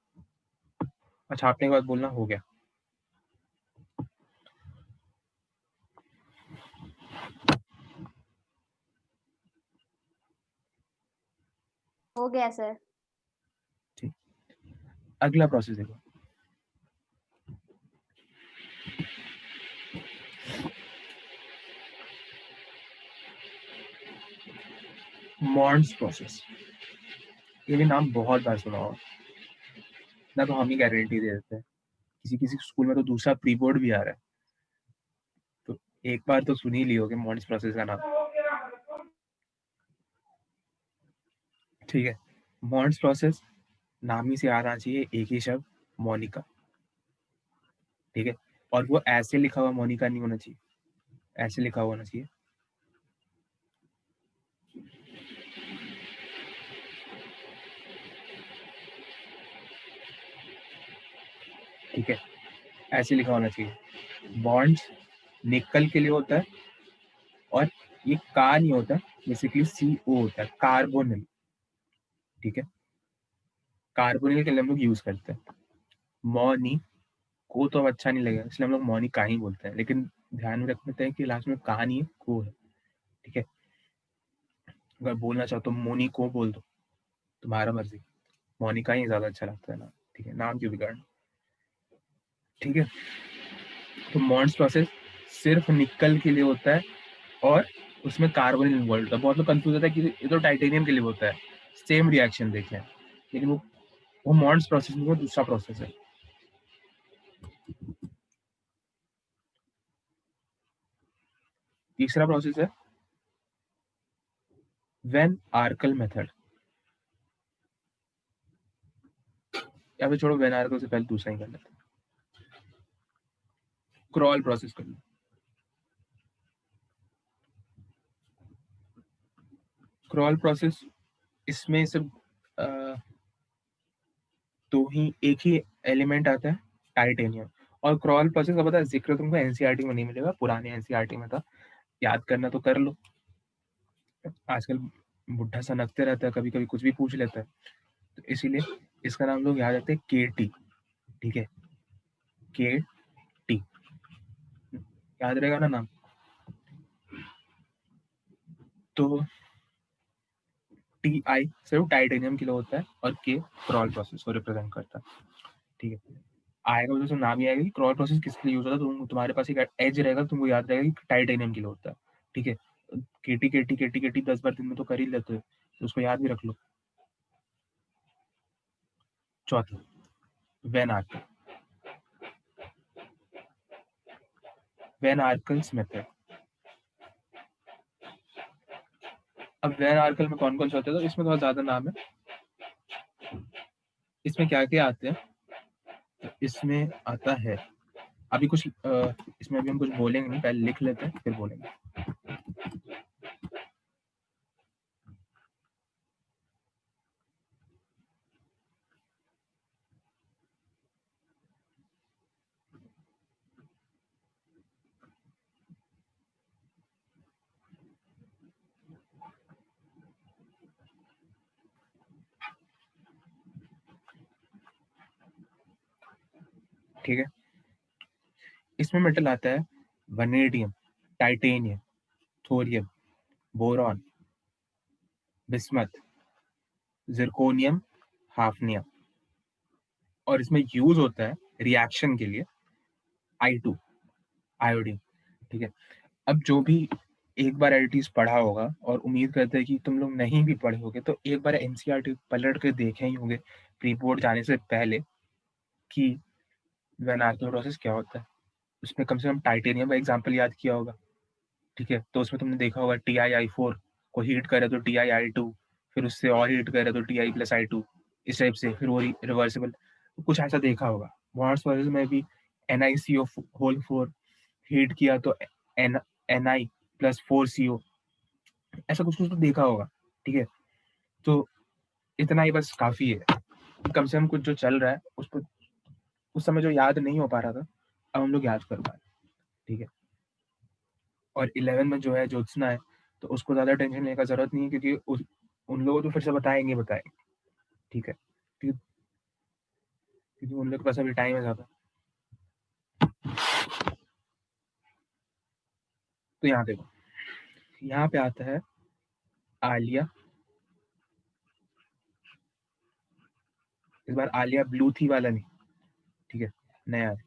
और छापने के बाद बोलना हो गया। हो गया सर। ठीक, अगला प्रोसेस देखो। मॉन्ड्स प्रोसेस, ये भी नाम बहुत बार सुना होगा ना, तो हम ही गारंटी दे देते हैं किसी किसी स्कूल में तो दूसरा प्री बोर्ड भी आ रहा है, तो एक बार तो सुन ही ली होगी मॉन्स प्रोसेस का नाम। ठीक है, मॉन्स प्रोसेस नाम ही से आना चाहिए एक ही शब्द, मोनिका। ठीक है, और वो ऐसे लिखा हुआ मोनिका नहीं होना चाहिए, ऐसे लिखा हुआ होना चाहिए। ठीक है, ऐसे लिखा होना चाहिए। बॉन्ड्स निकल के लिए होता है, और ये का नहीं होता, बेसिकली CO होता है, कार्बोनिल। ठीक है, कार्बोनिल के लिए हम लोग यूज करते हैं। मॉनी को तो अब अच्छा नहीं लगेगा, इसलिए हम लोग मॉनी का ही बोलते हैं, लेकिन ध्यान में रखते हैं कि लास्ट में का नहीं है, को है। ठीक है, अगर बोलना चाहो तो मोनी को बोल दो, तुम्हारा मर्जी, मोनिका ही ज्यादा अच्छा लगता है ना। ठीक है, नाम क्यों बिगाड़ना। ठीक है, तो मॉन्स प्रोसेस सिर्फ निकल के लिए होता है, और उसमें कार्बन इन्वॉल्व होता है। बहुत लोग कंफ्यूज होता है कि ये तो टाइटेनियम के लिए होता है, सेम रिएक्शन देखें, लेकिन वो मॉन्स प्रोसेस नहीं, वो दूसरा प्रोसेस है। तीसरा प्रोसेस है वेन आर्कल मेथड, या फिर छोड़ो, वेन आर्कल से पहले दूसरा ही कर लेते हैं, क्रॉल प्रोसेस कर लो। क्रॉल प्रोसेस, इसमें सिर्फ एक ही एलिमेंट आता है, टाइटेनियम। और क्रॉल प्रोसेस का पता है, जिक्र तुमको एनसीईआरटी में नहीं मिलेगा, पुराने एनसीईआरटी में था, याद करना तो कर लो। आजकल बुढ़ा सनकते रहता है, कभी कभी कुछ भी पूछ लेता है, तो इसीलिए इसका नाम लोग याद रखते हैं KT। ठीक है, KT याद रहेगा ना नाम। तो TI सिर्फ टाइटेनियम के लिए होता है, और K क्रॉल प्रोसेस को रिप्रेजेंट करता है। ठीक है, आएगा तो नाम ही आएगा कि क्रॉल प्रोसेस किसके लिए यूज होता है। तुम्हारे पास एक एज रहेगा, तुमको याद रहेगा कि टाइटेनियम के लिए होता है। ठीक है, KT KT KT KT 10 बार दिन में तो कर ही लेते हो, तो उसको याद भी रख लो। चौथा, वेन आर्कल, वेन आर्कल्स मेथड। अब वेन आर्कल में कौन कौन से होते हैं, तो इसमें बहुत ज्यादा नाम है। इसमें क्या क्या आते हैं, तो इसमें आता है, अभी कुछ इसमें अभी हम कुछ बोलेंगे नहीं, पहले लिख लेते हैं फिर बोलेंगे। ठीक है, इसमें मेटल आता है vanadium, titanium, thorium, boron, bismuth, zirconium, hafnium. और इसमें यूज होता है रिएक्शन के लिए I2, आयोडीन। ठीक है, अब जो भी एक बार एडिटिव्स पढ़ा होगा, और उम्मीद करते हैं कि तुम लोग नहीं भी पढ़े होगे, तो एक बार एनसीईआरटी पलट के देखे ही होंगे प्री बोर्ड जाने से पहले कि वेन आर्कल प्रोसेस क्या होता है। उसमें कम से कम टाइटेनियम का एग्जाम्पल याद किया होगा। ठीक है, तो उसमें तुमने देखा होगा TiI4 को हीट करे तो TiI2, फिर उससे और हीट करे तो Ti+I2, इस टाइप से, फिर वो रिवर्सिबल, कुछ ऐसा देखा होगा। मॉन्स प्रोसेस में भी NiCO4 हीट किया तो Ni+4CO, ऐसा कुछ कुछ तो देखा होगा। ठीक है, तो इतना ही बस काफी है, कम से कम कुछ जो चल रहा है उस पर, उस समय जो याद नहीं हो पा रहा था, अब हम लोग याद कर पा रहे हैं। ठीक है, और 11 में जो है ज्योत्सना है, तो उसको ज्यादा टेंशन लेने का जरूरत नहीं है, क्योंकि उन लोगों को तो फिर से बताएंगे। ठीक है, क्योंकि उन लोग के पास अभी टाइम है ज्यादा। तो यहाँ देखो, यहाँ पे आता है आलिया। इस बार आलिया ब्लू थी वाला नहीं, ठीक है, नया है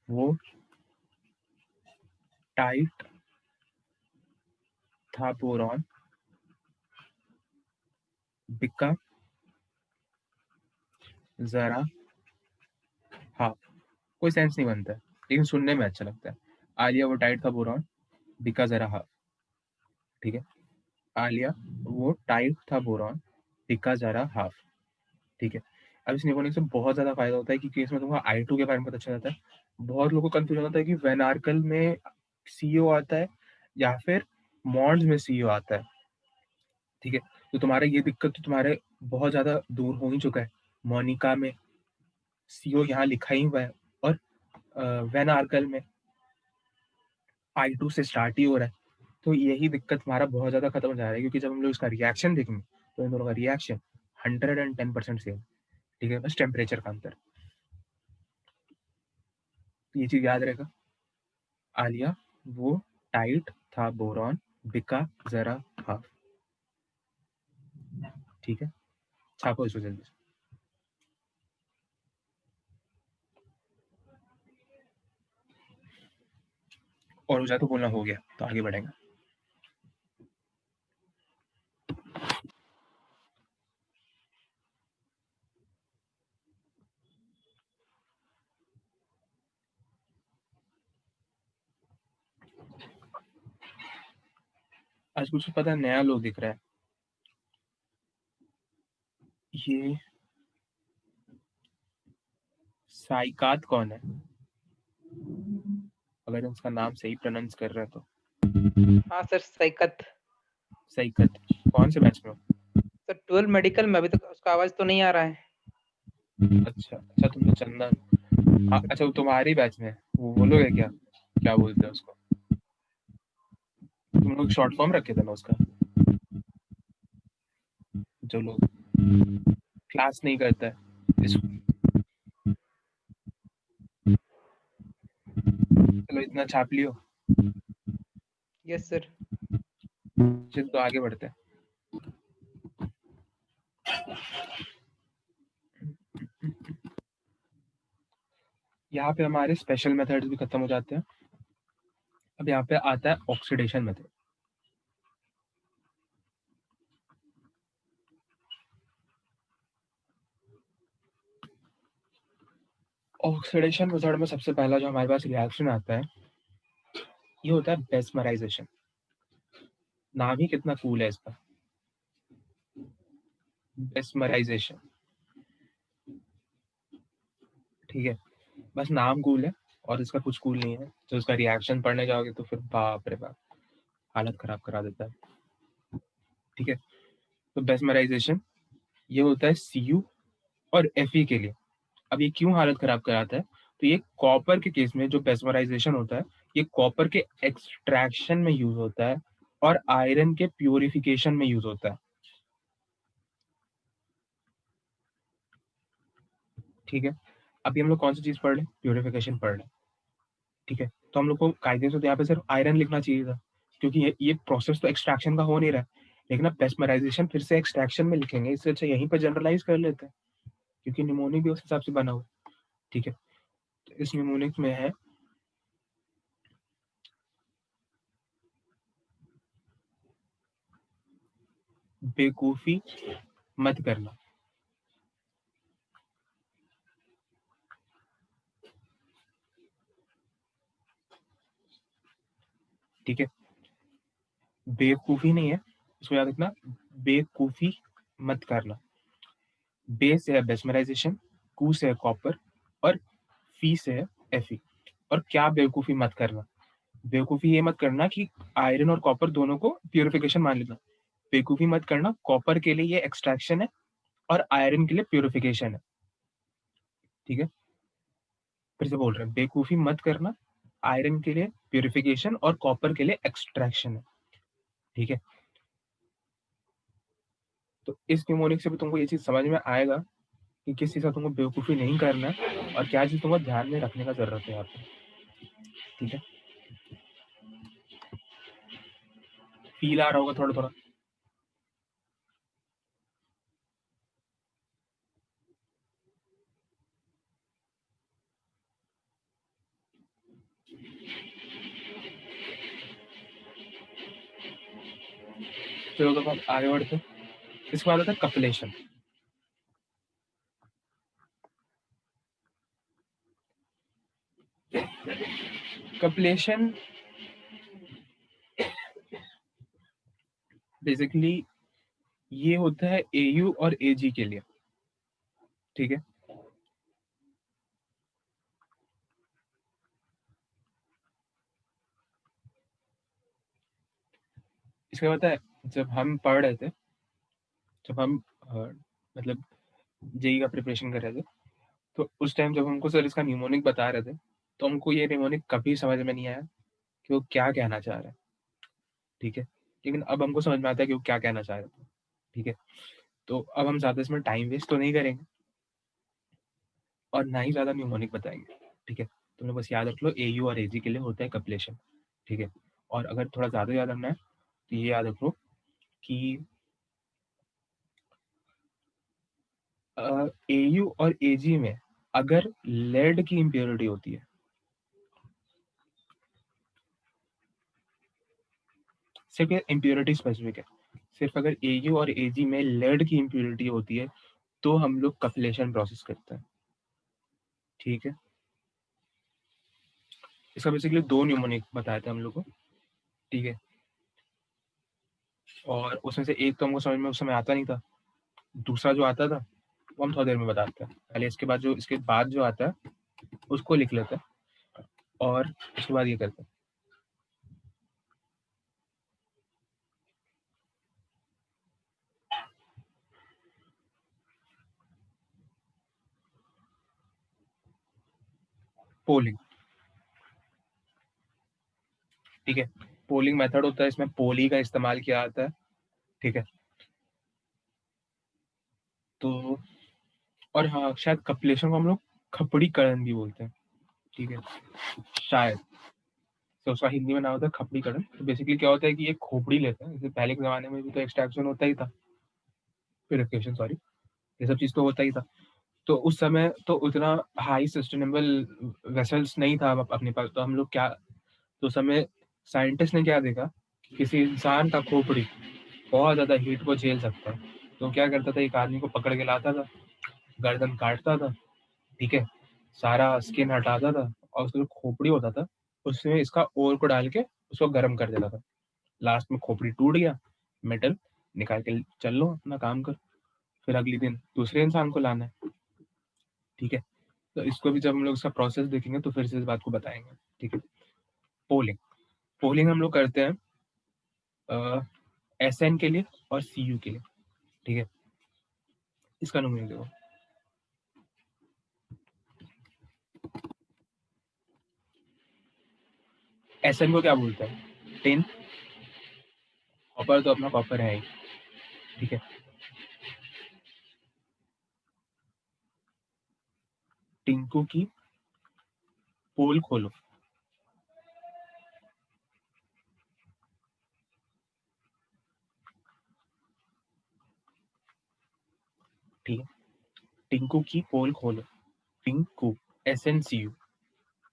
वो, टाइट था बोरॉन, बिका जरा हाफ। कोई सेंस नहीं बनता है, लेकिन सुनने में अच्छा लगता है। आलिया वो टाइट था बोरॉन, बिका जरा हाफ। ठीक है, आलिया वो टाइट था बोरॉन, बिका जरा हाफ। ठीक है, अब इस निमोनिक से बहुत ज्यादा फायदा होता है कि केस में तुमको I2 के बारे में पता चल जाता है। बहुत लोगों को कंफ्यूजन होता है कि वेन आर्कल में सीओ आता है या फिर मॉन्ड्स में सीओ आता है। ठीक है, तो तुम्हारा ये दिक्कत तो तुम्हारे बहुत ज्यादा दूर हो ही चुका है। मोनिका में सीओ यहाँ लिखा ही हुआ है, और वेन आर्कल में I2 से स्टार्ट ही हो रहा है। तो यही दिक्कत हमारा बहुत ज्यादा खत्म हो जा रहा है, क्योंकि जब हम लोग इसका रिएक्शन देखेंगे तो इन दोनों का रिएक्शन 110% सेम। ठीक है, बस टेम्परेचर का अंतर। तो ये चीज याद रहेगा। आलिया वो टाइट था बोरॉन, बिका जरा हाफ। ठीक है, छापो इसको जल्दी से। और हो जाए तो बोलना हो गया, तो आगे बढ़ेंगे। आज कुछ पता है, नया लोग दिख रहा है। ये साइकात कौन है? अगर उसका नाम सही प्रोनाउंस कर रहा है तो। हाँ सर, सैकत। साइकत कौन से बैच में हो? सर 12 मेडिकल में, अभी तक उसका आवाज तो नहीं आ रहा है। अच्छा अच्छा, तुम तो चंदन। हाँ अच्छा, वो तुम्हारी बैच में है। वो लोग है क्या, क्या बोलते हैं उसको? तुम लोग शॉर्ट फॉर्म रखे थे ना उसका, जो लोग क्लास नहीं करता है इस। चलो इतना छाप लियो। Yes sir. चलो तो आगे बढ़ते हैं। यहाँ पे हमारे स्पेशल मेथड्स भी खत्म हो जाते हैं। अब यहाँ पे आता है ऑक्सीडेशन मेथड। ऑक्सीडेशन मेथड में सबसे पहला जो हमारे पास रिएक्शन आता है, ये होता है बेस्मराइजेशन। नाम ही कितना कूल है इसका, बेस्मराइजेशन। ठीक है, बस नाम कूल है और इसका कुछ कूल नहीं है। जो इसका रिएक्शन पढ़ने जाओगे तो फिर बाप रे बाप, हालत खराब करा देता है। ठीक है, तो बेस्मराइजेशन ये होता है Cu और Fe के लिए। अब ये क्यों हालत खराब कराता है? तो ये कॉपर के केस में जो बेस्मराइजेशन होता है, ये कॉपर के एक्सट्रैक्शन में यूज होता है और आयरन के प्यूरिफिकेशन में यूज होता है। ठीक है, अभी हम लोग कौन सी चीज पढ़ रहे हैं? प्यूरिफिकेशन पढ़ रहे हैं। ठीक है, तो हम लोग को कायदे से तो यहाँ पे सिर्फ आयरन लिखना चाहिए था, क्योंकि ये प्रोसेस तो एक्सट्रैक्शन का हो नहीं रहा है। लेकिन अब बेस्मराइजेशन फिर से एक्सट्रैक्शन में लिखेंगे, इससे अच्छा यहीं पर जनरलाइज कर लेते हैं, क्योंकि निमोनिक भी उस हिसाब से बना हुआ है। ठीक है, तो इस निमोनिक में है बेवकूफी मत करना। ठीक है, बेवकूफी नहीं है, इसको याद रखना, बेवकूफी मत करना। बे से है बेस्मराइजेशन, कू से है कॉपर, और फी से है एफी। और क्या बेवकूफी मत करना? बेवकूफी ये मत करना कि आयरन और कॉपर दोनों को प्यूरिफिकेशन मान लेना। बेवकूफी मत करना, कॉपर के लिए ये एक्सट्रैक्शन है और आयरन के लिए प्यूरिफिकेशन है। ठीक है, फिर से बोल रहे हैं, बेवकूफी मत करना, आयरन के लिए प्यूरिफिकेशन और कॉपर के लिए एक्सट्रैक्शन है। ठीक है, तो इस निमोनिक से भी तुमको ये चीज समझ में आएगा कि किस चीज का तुमको बेवकूफी नहीं करना है और क्या चीज तुमको ध्यान में रखने का जरूरत है यहाँ पे। ठीक है, फील आ रहा होगा थोड़ा थोड़ा। चलो तो अब आगे बढ़ते हैं। इसके बाद आता है कपलेशन। कपलेशन बेसिकली ये होता है एयू और एजी के लिए, ठीक है। इसका पता है जब हम पढ़ रहे थे, जब हम मतलब जेई का प्रिपरेशन कर रहे थे, तो उस टाइम जब हमको सर इसका न्यूमोनिक बता रहे थे, तो हमको ये न्यूमोनिक कभी समझ में नहीं आया कि वो क्या कहना चाह रहा है, ठीक है। लेकिन अब हमको समझ में आता है कि वो क्या कहना चाह रहे थे, ठीक है। तो अब हम ज़्यादा इसमें टाइम वेस्ट तो नहीं करेंगे और ना ही ज़्यादा न्यूमोनिक बताएंगे, ठीक है। तुम लोग बस याद रख लो एयू और एजी के लिए होता है कपलेशन, ठीक है। और अगर थोड़ा ज़्यादा याद रखना है तो ये याद रखो कि एयू और एजी में अगर लेड की इम्प्योरिटी होती है, सिर्फ ये इम्प्योरिटी स्पेसिफिक है, सिर्फ अगर एयू और एजी में लेड की इम्प्योरिटी होती है तो हम लोग कपलेशन प्रोसेस करते हैं, ठीक है। इसका बेसिकली 2 न्यूमोनिक बताए थे हम लोग को, ठीक है। और उसमें से एक तो हमको समझ में उस समय आता नहीं था, दूसरा जो आता था वो हम थोड़ी देर में बताते हैं। पहले इसके बाद जो आता है उसको लिख लेते हैं और उसके बाद ये करते हैं। पोलिंग, ठीक है। पोलिंग मेथड होता है, इसमें पोली का इस्तेमाल किया जाता है, ठीक है। तो और हाँ, शायद कपलेशन को हम लोग खपड़ीकरण भी बोलते हैं, ठीक है, शायद। तो उसका हिंदी में नाम होता है खपड़ीकरण। तो बेसिकली क्या होता है कि ये खोपड़ी लेते हैं, जैसे पहले के ज़माने में भी तो एक्सट्रैक्शन होता ही था, प्यूरिफिकेशन सॉरी, ये सब चीज़ तो होता ही था। तो उस समय तो उतना हाई सस्टेनेबल वेसल्स नहीं था अपने पास, तो हम लोग क्या, तो उस समय साइंटिस्ट ने क्या देखा कि किसी इंसान का खोपड़ी बहुत ज़्यादा हीट को झेल सकता है। तो क्या करता था, एक आदमी को पकड़ के लाता था, गर्दन काटता था, ठीक है, सारा स्किन हटाता था और उसका जो खोपड़ी होता था उसमें इसका ओर को डाल के उसको गर्म कर देता था। लास्ट में खोपड़ी टूट गया, मेटल निकाल के चल लो अपना काम कर, फिर अगले दिन दूसरे इंसान को लाना है, ठीक है। तो इसको भी जब हम लोग इसका प्रोसेस देखेंगे तो फिर से इस बात को बताएंगे, ठीक है। पोलिंग, पोलिंग हम लोग करते हैं एसएन के लिए और सीयू के लिए, ठीक है। इसका नंबर देखो, एसएन को क्या बोलते हैं, टिन, कॉपर तो अपना कॉपर है ही, ठीक है। टिंकू की पोल खोलो, ठीक है। टिंकू की पोल खोलो, टिंकू एसएनसीयू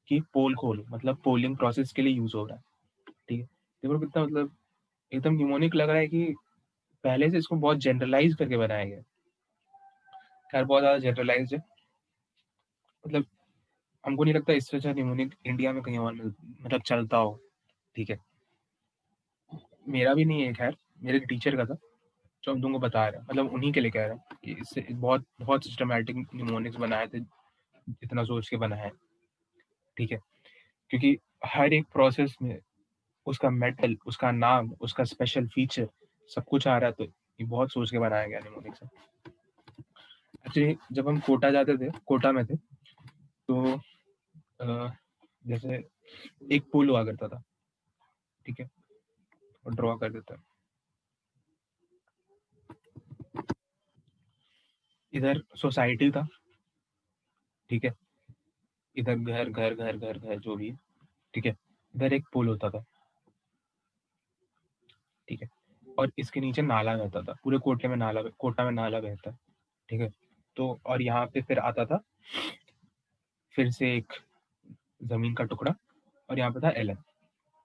की पोल खोलो, मतलब पोलिंग प्रोसेस के लिए यूज हो रहा है, ठीक है। देखो कितना मतलब एकदम न्यूमोनिक लग रहा है कि पहले से इसको बहुत जनरलाइज करके बनाया गया है। खैर बहुत ज़्यादा जनरलाइज्ड है, मतलब हमको नहीं लगता इससे अच्छा न्यूमोनिक इंडिया में कहीं और मतलब चलता हो, ठीक है। मेरा भी नहीं है, खैर मेरे टीचर का था जो हम तुमको बता रहे हैं, मतलब उन्हीं के लिए कह रहा हूँ कि इससे बहुत बहुत सिस्टमैटिक न्यूमोनिक्स बनाए थे, इतना सोच के बनाए हैं, ठीक है। क्योंकि हर एक प्रोसेस में उसका मेटल, उसका नाम, उसका स्पेशल फीचर सब कुछ आ रहा है, तो ये बहुत सोच के बनाया गया न्यूमोनिक्स। एक्चुअली जब हम कोटा जाते थे, कोटा में थे, तो जैसे एक पुल हुआ करता था, ठीक है, और ड्रॉ कर देता है, इधर सोसाइटी था, ठीक है, इधर घर घर घर घर घर जो भी है, ठीक है, इधर एक पुल होता था, ठीक है, और इसके नीचे नाला बहता था, पूरे कोटा में नाला बहता है, ठीक है। तो और यहाँ पे फिर आता था फिर से एक जमीन का टुकड़ा और यहाँ पे था एलन,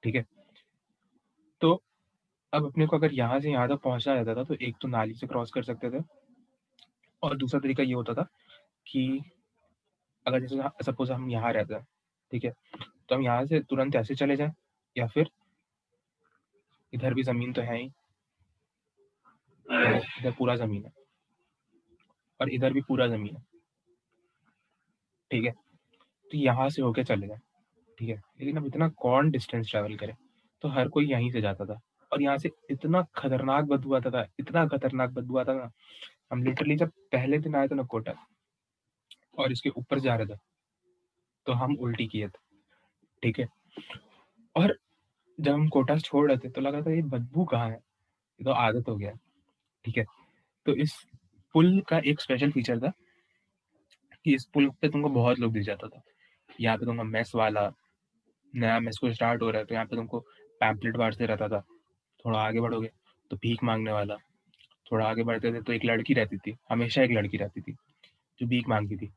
ठीक है। तो अब अपने को अगर यहाँ से यहाँ तक पहुँचना रहता था तो एक तो नाली से क्रॉस कर सकते थे और दूसरा तरीका ये होता था कि अगर जैसे सपोज हम यहाँ रहते हैं, ठीक है, तो हम यहाँ से तुरंत ऐसे चले जाएं, या फिर इधर भी जमीन तो है ही, इधर पूरा जमीन है और इधर भी पूरा जमीन है, ठीक है। तो यहाँ से होके चले जाए, ठीक है। लेकिन अब इतना कौन डिस्टेंस ट्रैवल करे, तो हर कोई यहीं से जाता था और यहाँ से इतना खतरनाक बदबू आता था, इतना खतरनाक बदबू आता था। हम लिटरली जब पहले दिन आए थे ना कोटा और इसके ऊपर जा रहे थे, तो हम उल्टी किए थे, ठीक है। और जब हम कोटा छोड़ रहे थे तो लगा था ये बदबू कहाँ है, ये तो आदत हो गया है, ठीक है। तो इस पुल का एक स्पेशल फीचर था कि इस पुल पे तुमको बहुत लोग दिख जाता था। यहाँ पे तुमको मेस वाला, नया मेस को स्टार्ट हो रहा है तो यहाँ पे तुमको पैम्पलेट बांटते रहता था। थोड़ा आगे बढ़ोगे तो भीख मांगने वाला, थोड़ा आगे बढ़ते थे तो एक लड़की रहती थी, हमेशा एक लड़की रहती थी जो भीख मांगती थी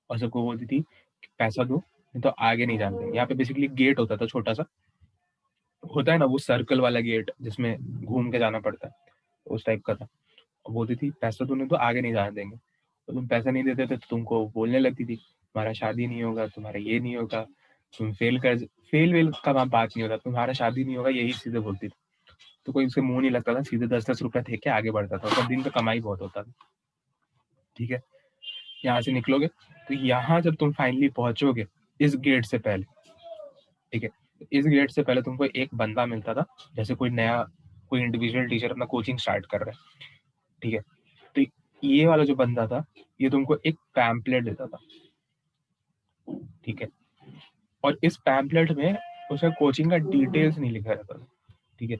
और सबको बोलती थी कि पैसा दो नहीं तो आगे नहीं जाने देंगे। यहाँ पे बेसिकली गेट होता था, छोटा सा होता है ना वो सर्कल वाला गेट जिसमें घूम के जाना पड़ता है, उस टाइप का था। और बोलती थी पैसा दो नहीं तो आगे नहीं जाने देंगे। तो तुम पैसा नहीं देते थे तो तुमको बोलने लगती थी तुम्हारा शादी नहीं होगा, तुम्हारा ये नहीं होगा, तुम फेल वेल का बात नहीं होता, तुम्हारा शादी नहीं होगा, यही सीधे बोलती थी। तो कोई उसके मुंह नहीं लगता था, सीधे 10-10 रुपए थे के आगे बढ़ता था, सब दिन का कमाई बहुत होता था, ठीक है। यहाँ से निकलोगे तो यहाँ जब तुम फाइनली पहुंचोगे इस गेट से पहले, ठीक है, इस गेट से पहले तुमको एक बंदा मिलता था, जैसे कोई नया कोई इंडिविजुअल टीचर अपना कोचिंग स्टार्ट कर रहा है, ठीक है। तो ये वाला जो बंदा था ये तुमको एक पैम्पलेट देता था, ठीक है। और इस पैम्पलेट में उसका कोचिंग का डिटेल्स नहीं लिखा रहता था, ठीक है।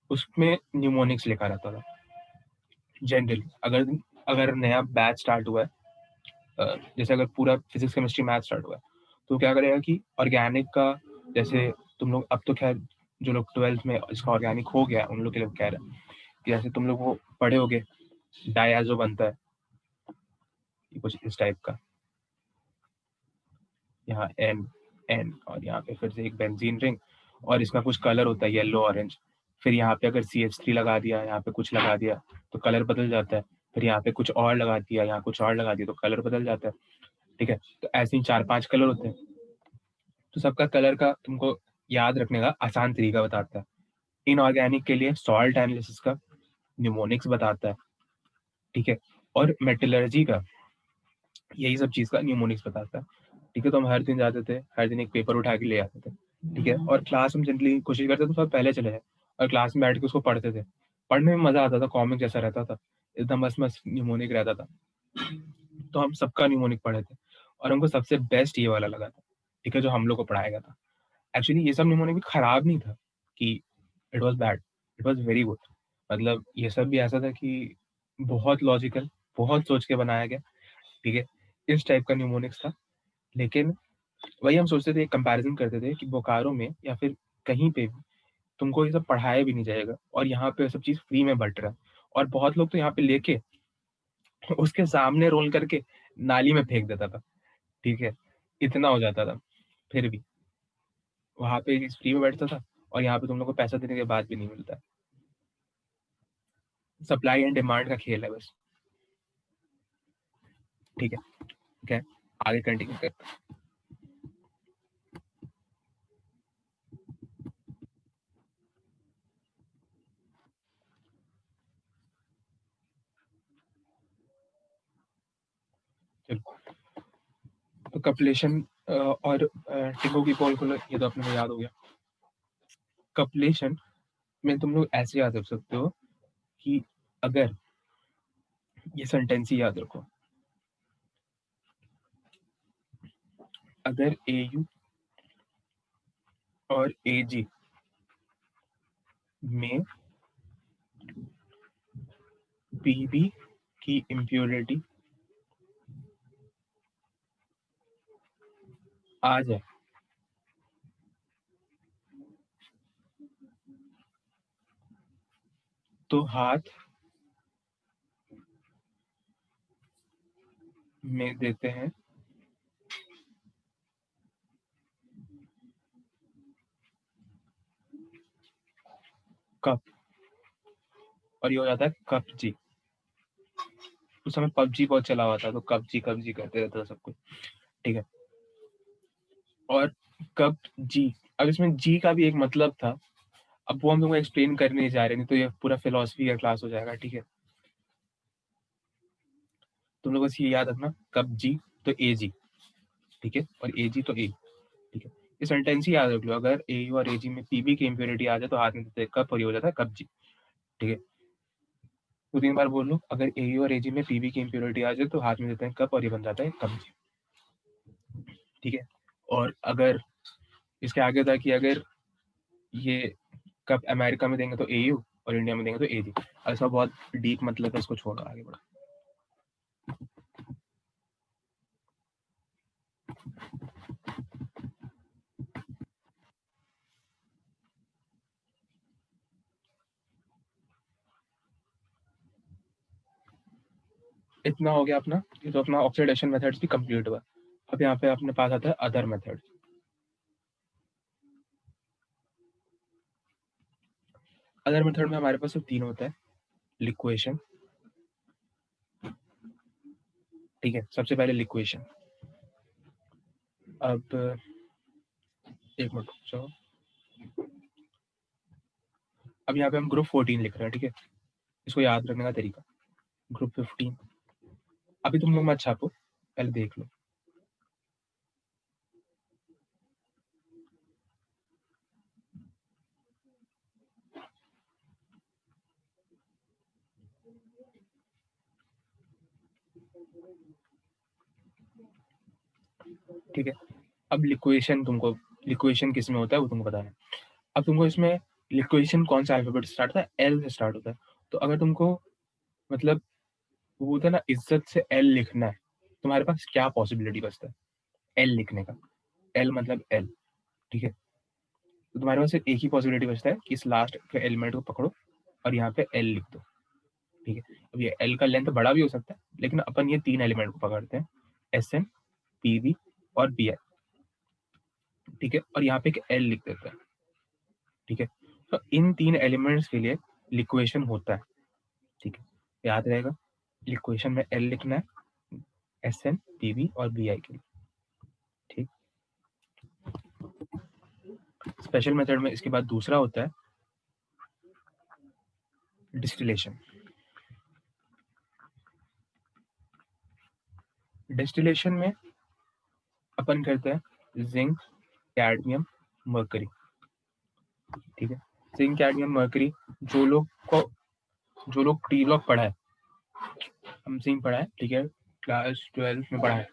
उसमें न्यूमोनिक्स लिखा रहता था। जनरली अगर अगर नया बैच स्टार्ट हुआ है, जैसे अगर पूरा फिजिक्स केमिस्ट्री मैथ स्टार्ट हुआ है तो क्या करेगा कि ऑर्गेनिक का, जैसे तुम लोग अब तो खैर जो लोग 12th में इसका ऑर्गेनिक हो गया उन लोग के लिए कह रहे हैं कि जैसे तुम लोग वो पढ़े होगे डायाजो बनता है, ये कुछ इस टाइप का, यहाँ एन एन और यहाँ पे फिर से एक बेंजीन रिंग और इसका कुछ कलर होता है येलो ऑरेंज। फिर यहाँ पे अगर CH3 लगा दिया, यहाँ पे कुछ लगा दिया तो कलर बदल जाता है। फिर यहाँ पे कुछ और लगा दिया, यहाँ कुछ और लगा दिया तो कलर बदल जाता है, ठीक है। तो ऐसे ही 4-5 कलर होते हैं। तो सबका कलर का तुमको याद रखने का आसान तरीका बताता है। इनऑर्गेनिक के लिए सॉल्ट एनालिसिस का न्यूमोनिक्स बताता है, ठीक है। और मेटलर्जी का यही सब चीज का न्यूमोनिक्स बताता है, ठीक है। तो हम हर दिन जाते थे, हर दिन एक पेपर उठा के ले आते थे, ठीक है। और क्लास में जनरली कोशिश करते थे तो सब पहले चले जाए और क्लास में बैठ के उसको पढ़ते थे। पढ़ने में मजा आता था, कॉमिक जैसा रहता था, एकदम मस्त मस्त न्यूमोनिक रहता था। तो हम सबका न्यूमोनिक पढ़े थे और हमको सबसे बेस्ट ये वाला लगा था, ठीक है, जो हम लोग को पढ़ाया गया था। एक्चुअली ये सब न्यूमोनिक भी खराब नहीं था कि it was bad, it was very good. मतलब ये सब भी ऐसा था कि बहुत लॉजिकल, बहुत सोच के बनाया गया, ठीक है, इस टाइप का न्यूमोनिक्स था। लेकिन वही हम सोचते थे, कंपैरिजन करते थे कि बोकारो में या फिर कहीं पे भी तुमको ये सब पढ़ाया भी नहीं जाएगा और यहाँ पे सब चीज फ्री में बट रहा है। और बहुत लोग तो यहाँ पे लेके उसके सामने रोल करके नाली में फेंक देता था, ठीक है, इतना हो जाता था। फिर भी वहां पे फ्री में बैठता था और यहाँ पे तुम लोग को पैसा देने के बाद भी नहीं मिलता। सप्लाई एंड डिमांड का खेल है बस, ठीक है। ठीक है, आगे कंटिन्यू करते हैं। चलो, तो कपलेशन और टिको की पोल को ये तो अपने को याद हो गया। कपलेशन में तुम लोग ऐसे याद रख सकते हो कि अगर ये सेंटेंस ही याद रखो, अगर AU और AG में PB की इम्प्योरिटी आ जाए तो हाथ में देते हैं कप और ये हो जाता है कपजी। उस समय PUBG बहुत चला हुआ था तो कपजी कपजी करते रहता था सब कुछ, ठीक है। और कब जी, अब इसमें जी का भी एक मतलब था, अब वो हम तुमको एक्सप्लेन करने जा रहे हैं, नहीं तो ये पूरा फिलॉसफी का क्लास हो जाएगा, ठीक है। तुम लोग बस ये याद रखना, कब जी तो ए जी, ठीक है, और ए जी तो ए, ठीक है। ये सेंटेंस ही याद रख लो, अगर ए यू और ए जी में पीबी की इम्प्योरिटी आ जाए तो हाथ में देते हैं कप और ये हो जाता है कब जी, ठीक है। तो 3 बार बोल लो, अगर ए यू और ए जी में पीबी की इम्प्योरिटी आ जाए तो हाथ में देते हैं कप और ये बन जाता है कब जी, ठीक है। और अगर इसके आगे था कि अगर ये कप अमेरिका में देंगे तो ए यू और इंडिया में देंगे तो ए जी, ऐसा बहुत डीप मतलब है, इसको छोड़ो, आगे बढ़ो। इतना हो गया अपना, ये तो अपना ऑक्सीडेशन मेथड्स भी कंप्लीट हुआ। अब यहाँ पे अपने पास आता है अदर मेथड। अदर मेथड में हमारे पास सिर्फ 3 होता है, लिक्वेशन, ठीक है, सबसे पहले लिक्वेशन। अब एक मिनट रुको, अब यहाँ पे हम ग्रुप 14 लिख रहे हैं, ठीक है, इसको याद रखने का तरीका, ग्रुप 15, अभी तुम लोग मत छापो, पहले देख लो। ठीक है, अब लिक्वेशन किस में होता है वो तुमको बताना है। अब तुमको इसमें लिक्वेशन कौन सा अल्फाबेट स्टार्ट होता है, एल से स्टार्ट होता है। तो अगर तुमको मतलब वो होता है ना, इज्जत से एल लिखना है, तुम्हारे पास क्या पॉसिबिलिटी बचता है एल लिखने का, एल मतलब एल, ठीक है। तो तुम्हारे पास सिर्फ एक ही पॉसिबिलिटी बचता है कि इस लास्ट के एलिमेंट को पकड़ो और यहाँ पे एल लिख दो, ठीक है। अब ये एल का लेंथ बड़ा भी हो सकता है, लेकिन अपन ये 3 एलिमेंट को पकड़ते हैं, एस एन, पी वी और बी आई, ठीक है, और यहाँ पे एक एल लिख देते हैं, ठीक है। तो इन 3 एलिमेंट्स के लिए लिक्वेशन होता है, ठीक है, याद रहेगा। लिक्वेशन में एल लिखना है, एस एन, पी वी और बी आई के लिए, ठीक। स्पेशल मेथड में इसके बाद दूसरा होता है डिस्टिलेशन। डिस्टिलेशन में अपन करते हैं जिंक, कैडमियम, मर्करी, ठीक है। जिंक, कैडमियम, मर्करी, जो लोग टी लॉक पढ़ा है, हम जिंक पढ़ा है, ठीक है, क्लास 12 में पढ़ा है,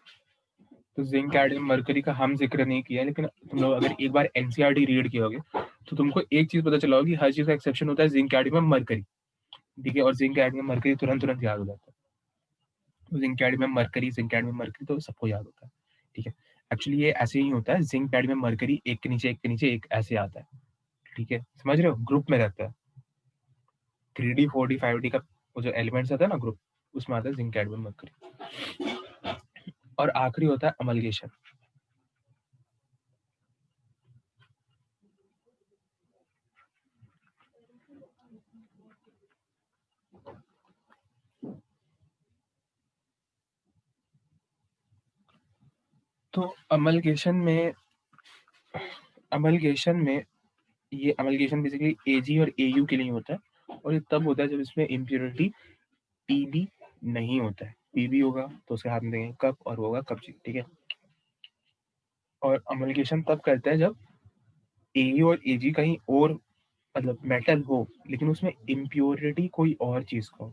तो जिंक, कैडमियम, मर्करी का हम जिक्र नहीं किया, लेकिन तुम लोग अगर एक बार एनसीईआरटी रीड किए होगे तो तुमको एक चीज पता चला होगी, हर चीज का एक्सेप्शन होता है जिंक, कैडमियम, मर्करी, ठीक है, और जिंक, कैडमियम, मर्करी तुरंत तुरंत याद हो जाता है। तो zinc, cadmium, mercury, zinc, cadmium, mercury तो सबको याद होता है, ठीक है। एक्चुअली ये ऐसे ही होता है, जिंक, कैडमियम, मर्करी एक के नीचे एक के नीचे एक ऐसे आता है, ठीक है, समझ रहे हो, ग्रुप में रहता है। 3D 4D 5D का वो जो एलिमेंट्स आता है ना ग्रुप, उसमें आता है जिंक, कैडमियम, मर्करी। और आखिरी होता है अमलगेशन। तो अमलगेशन में ये अमलगेशन बेसिकली एजी और एयू के लिए होता है, और ये तब होता है जब इसमें इम्प्योरिटी पीबी नहीं होता है। पीबी होगा तो उसके हाथ में देंगे कप और होगा कब्जी, ठीक है। और अमलगेशन तब करता है जब एयू और एजी कहीं और मतलब मेटल हो, लेकिन उसमें इम्प्योरिटी कोई और चीज का हो,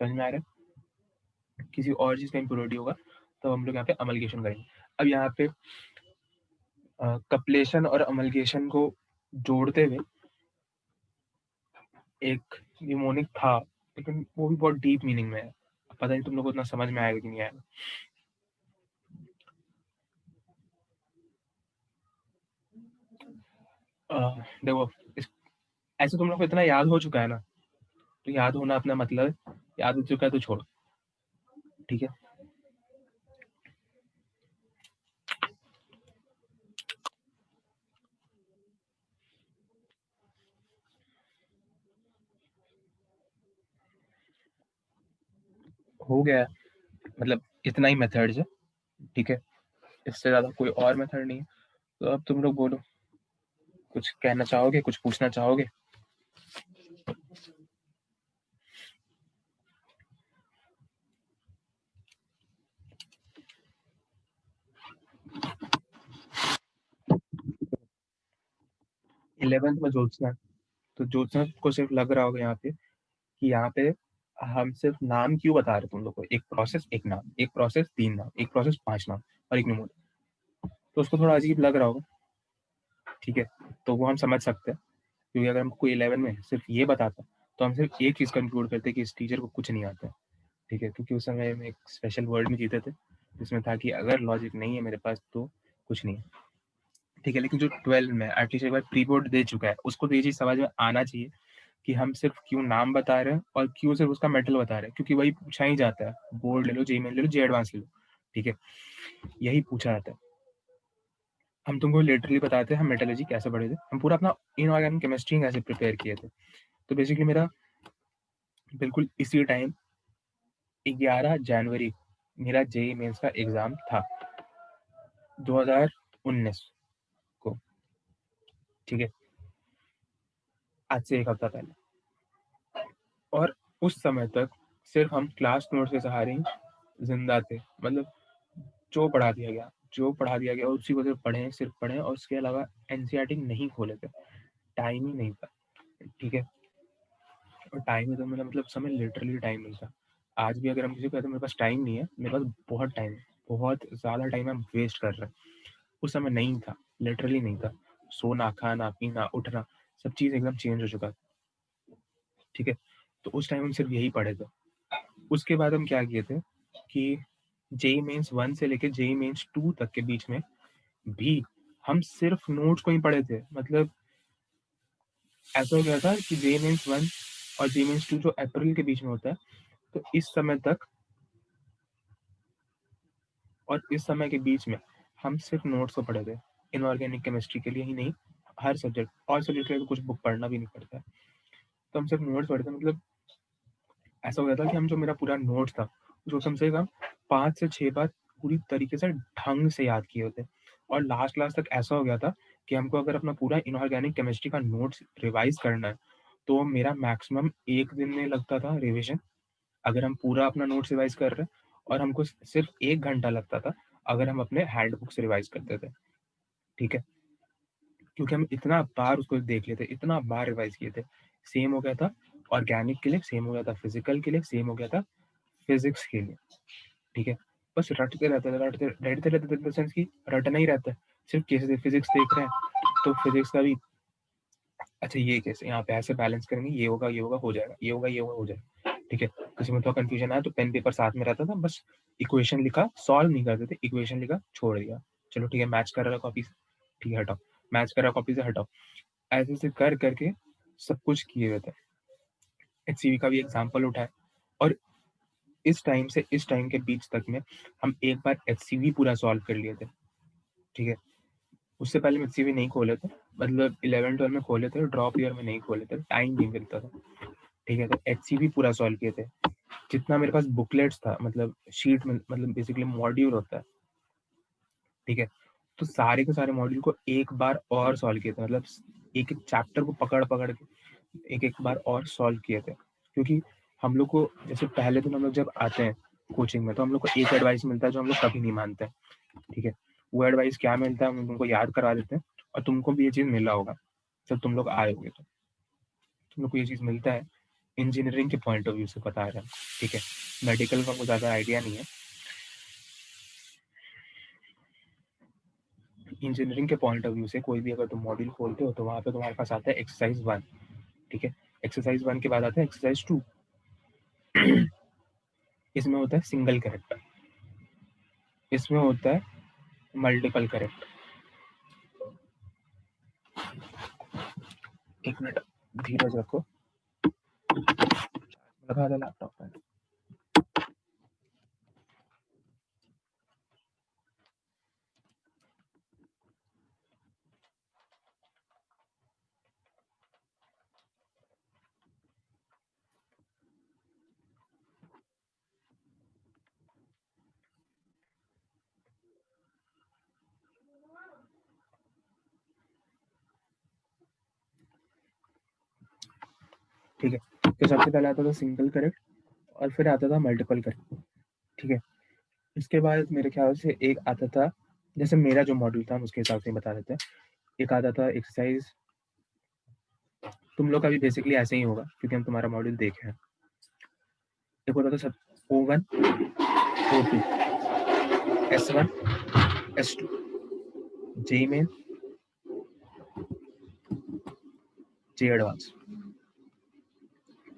समझ में आ रहा है, किसी और चीज का इम्प्योरिटी होगा तो हम लोग यहाँ पे अमलगेशन करेंगे। अब यहाँ पे कपलेशन और अमलगेशन को जोड़ते हुए एक निमोनिक था, लेकिन वो भी बहुत डीप मीनिंग में है, पता नहीं तुम लोग को उतना समझ में आएगा कि नहीं आएगा। देखो ऐसे तुम लोग को इतना याद हो चुका है ना, तो याद होना अपना मतलब है, याद हो चुका है तो छोड़ो, ठीक है। हो गया, मतलब इतना ही मेथड्स है, ठीक है, इससे ज्यादा कोई और मेथड नहीं है। तो अब तुम लोग बोलो, कुछ कहना चाहोगे, कुछ पूछना चाहोगे? इलेवेंथ में ज्योत्सना, तो ज्योत्सना को सिर्फ लग रहा होगा यहाँ पे कि यहाँ पे हम सिर्फ नाम क्यों बता रहे तुम लोग को, एक प्रोसेस एक नाम, एक प्रोसेस 3 नाम, एक प्रोसेस 5 नाम और एक निमोनिक, तो उसको थोड़ा अजीब लग रहा होगा, ठीक है, तो वो हम समझ सकते हैं, क्योंकि अगर हमको 11 में सिर्फ ये बताता तो हम सिर्फ एक चीज कंक्लूड करते कि इस टीचर को कुछ नहीं आता है, ठीक है, क्योंकि उस समय में एक स्पेशल वर्ड में जीते थे जिसमें था कि अगर लॉजिक नहीं है मेरे पास तो कुछ नहीं है, ठीक है, लेकिन जो 12 में एटलीस्ट एक बार प्री बोर्ड दे चुका है उसको तो ये चीज समझ में आना चाहिए कि हम सिर्फ क्यों नाम बता रहे हैं और क्यों सिर्फ उसका मेटल बता रहे हैं, क्योंकि वही पूछा ही जाता है, बोर्ड ले लो, जेईई मेन ले लो, जे एडवांस ले लो, ठीक है, यही पूछा जाता है। हम तुमको लिटरली बताते हैं हम मेटलर्जी कैसे पढ़े थे, हम पूरा अपना इनऑर्गेनिक केमिस्ट्री कैसे प्रिपेयर किए थे। तो बेसिकली मेरा बिल्कुल इसी टाइम 11 जनवरी मेरा जेईई मेंस का एग्जाम था 2019 को, ठीक है, आज से एक हफ्ता पहले। और उस समय तक सिर्फ हम क्लास नोट्स के सहारे ही जिंदा थे, मतलब जो पढ़ा दिया गया, जो पढ़ा दिया गया उसी को सिर्फ पढ़े और उसके अलावा एनसीईआरटी नहीं खोले थे, टाइम ही नहीं था, ठीक है, और टाइम ही तो मतलब समय लिटरली टाइम नहीं था। आज भी अगर हम किसी को कहते हैं मेरे पास टाइम नहीं है, मेरे पास बहुत टाइम है, बहुत ज़्यादा टाइम हम वेस्ट कर रहे हैं, उस समय नहीं था, लिटरली नहीं था, सोना खाना पीना उठना सब चीज़ एकदम चेंज हो चुका था, ठीक है, तो उस टाइम हम सिर्फ यही पढ़े थे। उसके बाद हम क्या किए थे कि जेईई मेंस 1 से लेके जेईई मेंस 2 तक के बीच में भी हम सिर्फ नोट्स को ही पढ़े थे, मतलब ऐसा हो गया था कि जेईई मेंस 1 और जेईई मेंस 2 जो अप्रैल के बीच में होता है, तो इस समय तक और इस समय के बीच में हम सिर्फ नोट्स को पढ़े थे, इनऑर्गेनिक केमिस्ट्री के लिए ही नहीं, हर सब्जेक्ट, और सब्जेक्ट के लिए तो कुछ बुक पढ़ना भी नहीं पड़ता है, तो हम सिर्फ नोट्स पढ़े थे। मतलब ऐसा हो गया था कि हम जो मेरा पूरा नोट्स था उसको कम से कम 5 से 6 बार पूरी तरीके से ढंग से याद किए होते, और लास्ट तक ऐसा हो गया था कि हमको अगर अपना पूरा इनऑर्गेनिक केमिस्ट्री का नोट्स रिवाइज करना है तो मेरा मैक्सिमम 1 दिन में लगता था रिविजन, अगर हम पूरा अपना नोट्स रिवाइज कर रहे हैं, और हमको सिर्फ 1 घंटा लगता था अगर हम अपने हैंडबुक से रिवाइज करते थे, ठीक है, क्योंकि हम इतना बार उसको देख लेते, इतना बार रिवाइज किए थे। सेम हो गया था ऑर्गेनिक के लिए, सेम हो गया था फिजिकल के लिए, सेम हो गया था फिजिक्स के लिए, ठीक है, बस रटते रहते थे, रटते रहते थे इन द सेंस कि रटना ही रहता है, सिर्फ कैसे फिजिक्स देख रहे हैं तो फिजिक्स का भी अच्छा ये कैसे यहाँ पे ऐसे बैलेंस करेंगे, ये होगा हो जाएगा, ये होगा हो जाएगा, ठीक है, किसी में थोड़ा कंफ्यूजन आया तो पेन पेपर साथ में रहता था, बस इक्वेशन लिखा, सॉल्व नहीं करते थे, इक्वेशन लिखा छोड़ दिया, चलो ठीक है मैच कर रहा कॉपी से, ठीक है हटाओ, मैच कर रहा कॉपी से हटाओ, ऐसे ऐसे कर करके सब कुछ किए हुए थे। एचसीवी का भी एग्जाम्पल उठाए, और इस टाइम से इस टाइम के बीच तक में हम एक बार एचसीवी पूरा सॉल्व कर लिए थे, ठीक है, उससे पहले हम एचसीवी नहीं खोले थे, मतलब 11-12 में खोले थे, ड्रॉप ईयर में नहीं खोले थे, टाइम नहीं मिलता था, ठीक है, तो एचसीवी पूरा सॉल्व किए थे, जितना मेरे पास बुकलेट्स था, मतलब शीट में, मतलब बेसिकली मॉड्यूल होता है, ठीक है, तो सारे के सारे मॉड्यूल को एक बार और सॉल्व किए थे, मतलब एक एक चैप्टर को पकड़ पकड़ के एक एक बार और सॉल्व किए थे, क्योंकि हम लोग को जैसे पहले दिन हम लोग जब आते हैं कोचिंग में तो हम लोग को एक एडवाइस मिलता है जो हम लोग कभी नहीं मानते हैं, ठीक है, वो एडवाइस क्या मिलता है हम तुमको याद करवा देते हैं, और तुमको भी ये चीज़ मिला होगा जब तुम लोग आए होगे, तो तुम लोग को ये चीज़ मिलता है इंजीनियरिंग के पॉइंट ऑफ व्यू से बता रहे हैं, ठीक है, मेडिकल का हमको ज़्यादा आइडिया नहीं है, इंजीनियरिंग के पॉइंट ऑफ व्यू से कोई भी अगर तुम मॉड्यूल खोलते हो तो वहाँ पे तुम्हारे पास आता है एक्सरसाइज 1, ठीक है, एक्सरसाइज 1 के बाद आता है एक्सरसाइज 2, इसमें होता है सिंगल कैरेक्टर, इसमें होता है मल्टीपल कैरेक्टर, एक मिनट धीरज रखो, लगा दे लैपटॉप पे। ठीक है। तो सबसे पहले आता था सिंगल करेक्ट और फिर आता था मल्टीपल करेक्ट। ठीक है। इसके बाद मेरे ख्याल से एक आता था, जैसे मेरा जो मॉड्यूल था हम उसके हिसाब से बता देते हैं। एक आता था एक्सरसाइज, तुम लोग का भी बेसिकली ऐसे ही होगा क्योंकि हम तुम्हारा मॉड्यूल देखे हैं। एक होता था सब O1, O2, S1, S2, JEE main, JEE advance.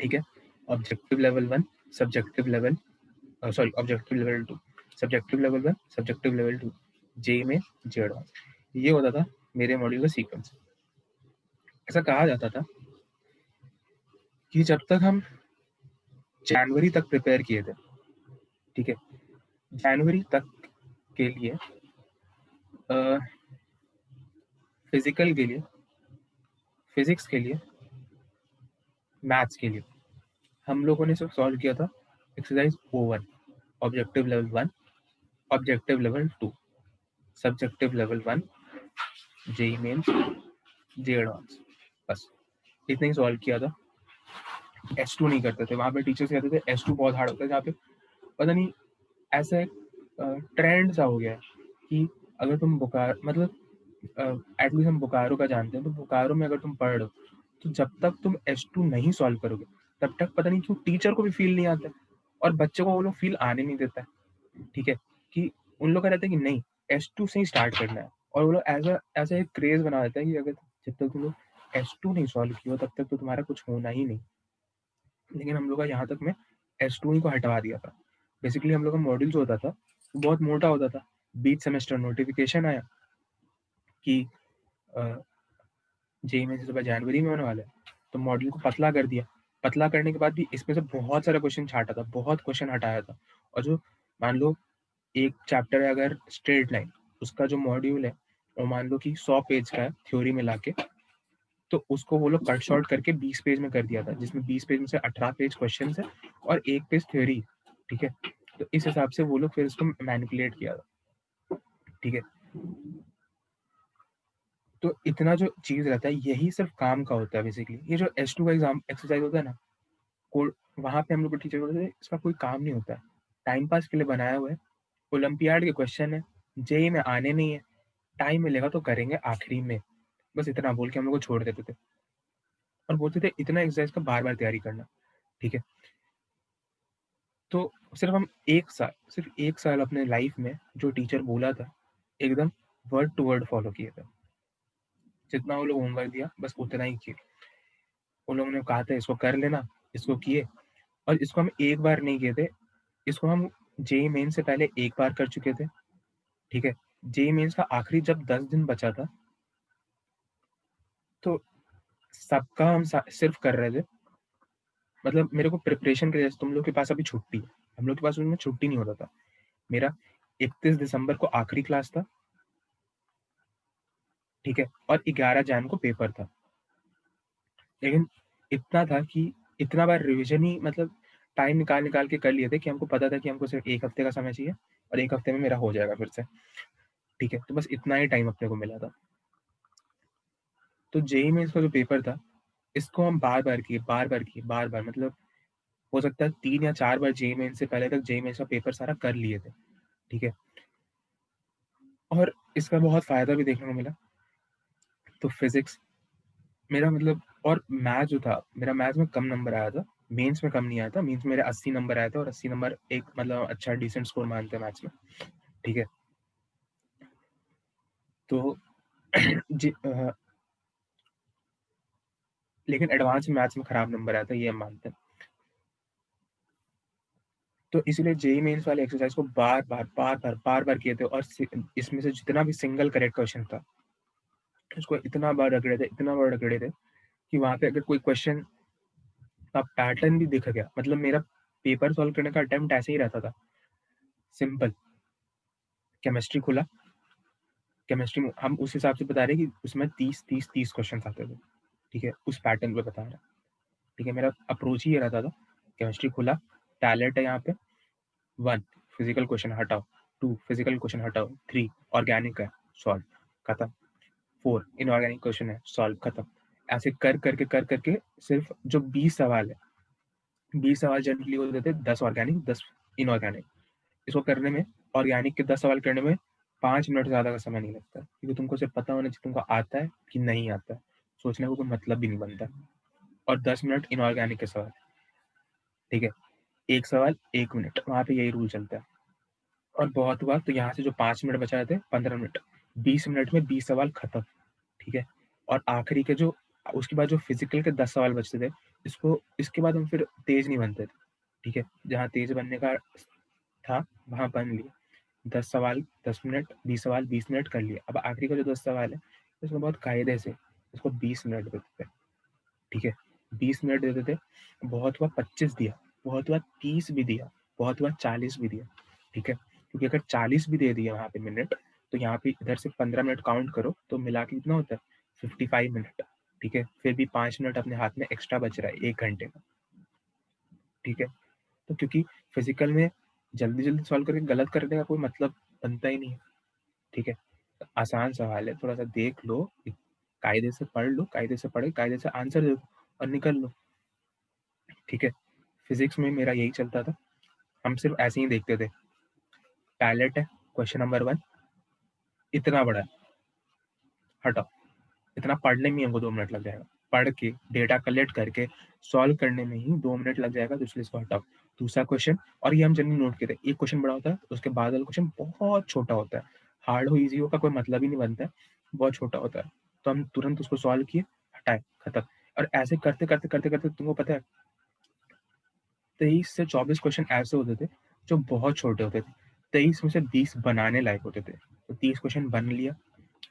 ठीक है। Objective level 1, subjective level objective level 2, subjective level 1, subjective level 2, JEE main, JEE advance. ये होता था मेरे मॉड्यूल का सीक्वेंस। ऐसा कहा जाता था कि जब तक हम जनवरी तक प्रिपेयर किए थे, ठीक है, जनवरी तक के लिए फिजिकल के लिए, फिजिक्स के लिए, मैथ्स के लिए हम लोगों ने सिर्फ सॉल्व किया था exercise O1, objective level 1, objective level 2, subjective level 1, JEE main, JEE advance, बस इतना ही सॉल्व किया था। S2 नहीं करते थे, वहाँ पे टीचर्स कहते थे S2 बहुत हार्ड होता है, जहाँ पे पता नहीं ऐसा एक ट्रेंड सा हो गया है कि अगर तुम मतलब एटलीस्ट हम बोकारो का जानते हैं, तो बोकारो में अगर तुम पढ़ रहे हो तो जब तक तुम S2 नहीं सॉल्व करोगे तब तक पता नहीं क्यों टीचर को भी फील नहीं आता और बच्चों को वो लोग फील आने नहीं देता है। ठीक है, कि उन लोग का रहता है कि नहीं S2 से ही स्टार्ट करना है, और वो लोग ऐसा एक क्रेज बना देता है कि अगर जब तक तुम लोग S2 नहीं सॉल्व किया तब तक तो तुम्हारा कुछ होना ही नहीं। लेकिन हम लोग का यहाँ तक में S2 ही को हटवा दिया था। बेसिकली हम लोग का मॉड्यूल जो होता था वो बहुत मोटा होता था। बीच सेमेस्टर नोटिफिकेशन आया कि जेई में सुबह जनवरी में होने वाला है, तो मॉड्यूल को पतला कर दिया। पतला करने के बाद भी इसमें से बहुत सारे क्वेश्चन छाटा था, बहुत क्वेश्चन हटाया था। और जो मान लो एक चैप्टर है अगर स्ट्रेट लाइन, उसका जो मॉड्यूल है वो मान लो कि 100 पेज का है थ्योरी में लाके, तो उसको वो लोग कट शॉर्ट करके 20 पेज में कर दिया था, जिसमें 20 पेज में से 18 पेज क्वेश्चन है और 1 पेज थ्योरी। ठीक है, तो इस हिसाब से वो लोग फिर इसको मैनिपुलेट किया था। ठीक है, तो इतना जो चीज रहता है यही सिर्फ काम का होता है बेसिकली। ये जो S2 का एग्जाम एक्सरसाइज होता है ना, वहां पे हम लोग को टीचर बोलते हैं इसका कोई काम नहीं होता है, टाइम पास के लिए बनाया हुआ है, ओलंपियाड के क्वेश्चन है, जेई में आने नहीं है, टाइम मिलेगा तो करेंगे आखिरी में, बस इतना बोल के हम लोग को छोड़ देते थे और बोलते थे इतना एक्सरसाइज का बार बार तैयारी करना। ठीक है, तो सिर्फ एक साल अपने लाइफ में जो टीचर बोला था एकदम वर्ड टू वर्ड फॉलो किए थे। जितना वो लोग होमवर्क दिया बस उतना ही किए। उन लोगों ने कहा था इसको कर लेना, इसको किए, और इसको हम एक बार नहीं किए थे, इसको हम जेई मेन से पहले एक बार कर चुके थे। ठीक है, जेई मेंस का आखिरी जब 10 दिन बचा था तो सबका हम सिर्फ कर रहे थे, मतलब मेरे को प्रिपरेशन के लिए, तुम लोग के पास अभी छुट्टी है, हम लोग के पास उसमें छुट्टी नहीं होता था। मेरा 31 दिसंबर को आखिरी क्लास था। ठीक है, और 11 जैन को पेपर था। लेकिन इतना था कि इतना बार रिवीजन ही मतलब टाइम निकाल निकाल के कर लिए थे कि हमको पता था कि हमको सिर्फ 1 हफ्ते का समय चाहिए और 1 हफ्ते में मेरा हो जाएगा फिर से। ठीक है, तो बस इतना ही टाइम अपने को मिला था। तो जेई में इसका जो पेपर था इसको हम बार बार मतलब हो सकता है 3 या 4 बार जेई मेन से पहले तक जेई मेन्स का पेपर सारा कर लिए थे। ठीक है, और इसका बहुत फायदा भी देखने को मिला। तो फिजिक्स मेरा मतलब, और मैथ जो था मेरा, मैथ में कम नंबर आया था, मेंस में कम नहीं आया था। मेंस में मेरे 80 नंबर आए थे और 80 नंबर एक मतलब अच्छा डिसेंट स्कोर मानते हैं मैथ्स में। ठीक है, तो जी लेकिन एडवांस मैथ्स में खराब नंबर आया था, ये हम मानते हैं। तो इसीलिए जेई मेंस वाले एक्सरसाइज को बार बार किए थे, और इसमें से जितना भी सिंगल करेक्ट क्वेश्चन था उसको इतना बार रगड़े थे कि वहां पे अगर कोई क्वेश्चन का पैटर्न भी दिख गया, मतलब मेरा पेपर सॉल्व करने का अटेम्प्ट ऐसे ही रहता था। सिंपल, केमिस्ट्री खुला, केमिस्ट्री में हम उस हिसाब से बता रहे कि उसमें 30 क्वेश्चन आते थे। ठीक है, उस पैटर्न पे बता रहा। ठीक है, मेरा अप्रोच ही ये रहता था, केमिस्ट्री खुला, टैलेंट है यहाँ पे, 1 फिजिकल क्वेश्चन हटाओ, 2 फिजिकल क्वेश्चन हटाओ, 3 ऑर्गेनिक है, सॉल्व, खत्म, 4 इनऑर्गेनिक क्वेश्चन है, सॉल्व, खत्म। ऐसे कर करके सिर्फ जो 20 सवाल है, 20 सवाल जनरली होते थे 10 ऑर्गेनिक 10 इनऑर्गेनिक। इसको करने में, ऑर्गेनिक के 10 सवाल करने में 5 मिनट से ज़्यादा का समय नहीं लगता, क्योंकि तुमको सिर्फ पता होना चाहिए तुमको आता है कि नहीं आता है, सोचने को कोई मतलब भी नहीं बनता। और 10 मिनट इनऑर्गेनिक के सवाल, ठीक है, एक सवाल 1 मिनट, वहाँ पे यही रूल चलता है। और बहुत हुआ तो यहाँ से जो 5 मिनट बचा थे 15 मिनट, 20 मिनट में 20 सवाल खत्म, ठीक है। और आखिरी के जो उसके बाद जो फिजिकल के 10 सवाल बचते थे, इसके बाद हम फिर तेज नहीं बनते थे, ठीक है। जहाँ तेज बनने का था वहाँ बन लिए, 10 सवाल 10 मिनट, 20 सवाल 20 मिनट कर लिए। अब आखिरी का जो 10 सवाल है इसको बहुत कायदे से इसको 20 मिनट देते थे, ठीक है, 20 मिनट देते थे। बहुत हुआ 25 दिया, बहुत हुआ 30 भी दिया, बहुत हुआ 40 भी दिया, ठीक है। क्योंकि अगर 40 भी दे दिया वहाँ पे मिनट, तो यहाँ पे इधर से 15 मिनट काउंट करो तो मिला के कितना होता है 55 मिनट, ठीक है। फिर भी 5 मिनट अपने हाथ में एक्स्ट्रा बच रहा है 1 घंटे का, ठीक है। तो क्योंकि फिजिकल में जल्दी जल्दी सॉल्व करके गलत करने का कोई मतलब बनता ही नहीं है, ठीक है। तो आसान सवाल है, थोड़ा सा देख लो, कायदे से पढ़ लो, कायदे से पढ़े, कायदे से आंसर दे दो और निकल लो, ठीक है। फिजिक्स में मेरा यही चलता था, हम सिर्फ ऐसे ही देखते थे, पैलेट है, क्वेश्चन नंबर 1 इतना बड़ा है, हटाओ, इतना पढ़ने में हमको 2 मिनट लग जाएगा, पढ़ के डेटा कलेक्ट करके सॉल्व करने में ही 2 मिनट लग जाएगा, तो इसलिए इसको हटाओ। दूसरा क्वेश्चन, और ये हम जनरली नोट किए थे, एक क्वेश्चन बड़ा होता है, उसके बाद वाला क्वेश्चन बहुत छोटा होता है, हार्ड हो ईजी हो का कोई मतलब ही नहीं बनता है, बहुत छोटा होता है, तो हम तुरंत उसको सॉल्व किए, हटाए, खत्म। और ऐसे करते करते करते करते तुमको पता है 23 से 24 क्वेश्चन ऐसे होते थे जो बहुत छोटे होते थे, 23 में से 20 बनाने लायक होते थे, तो 30 क्वेश्चन बन लिया,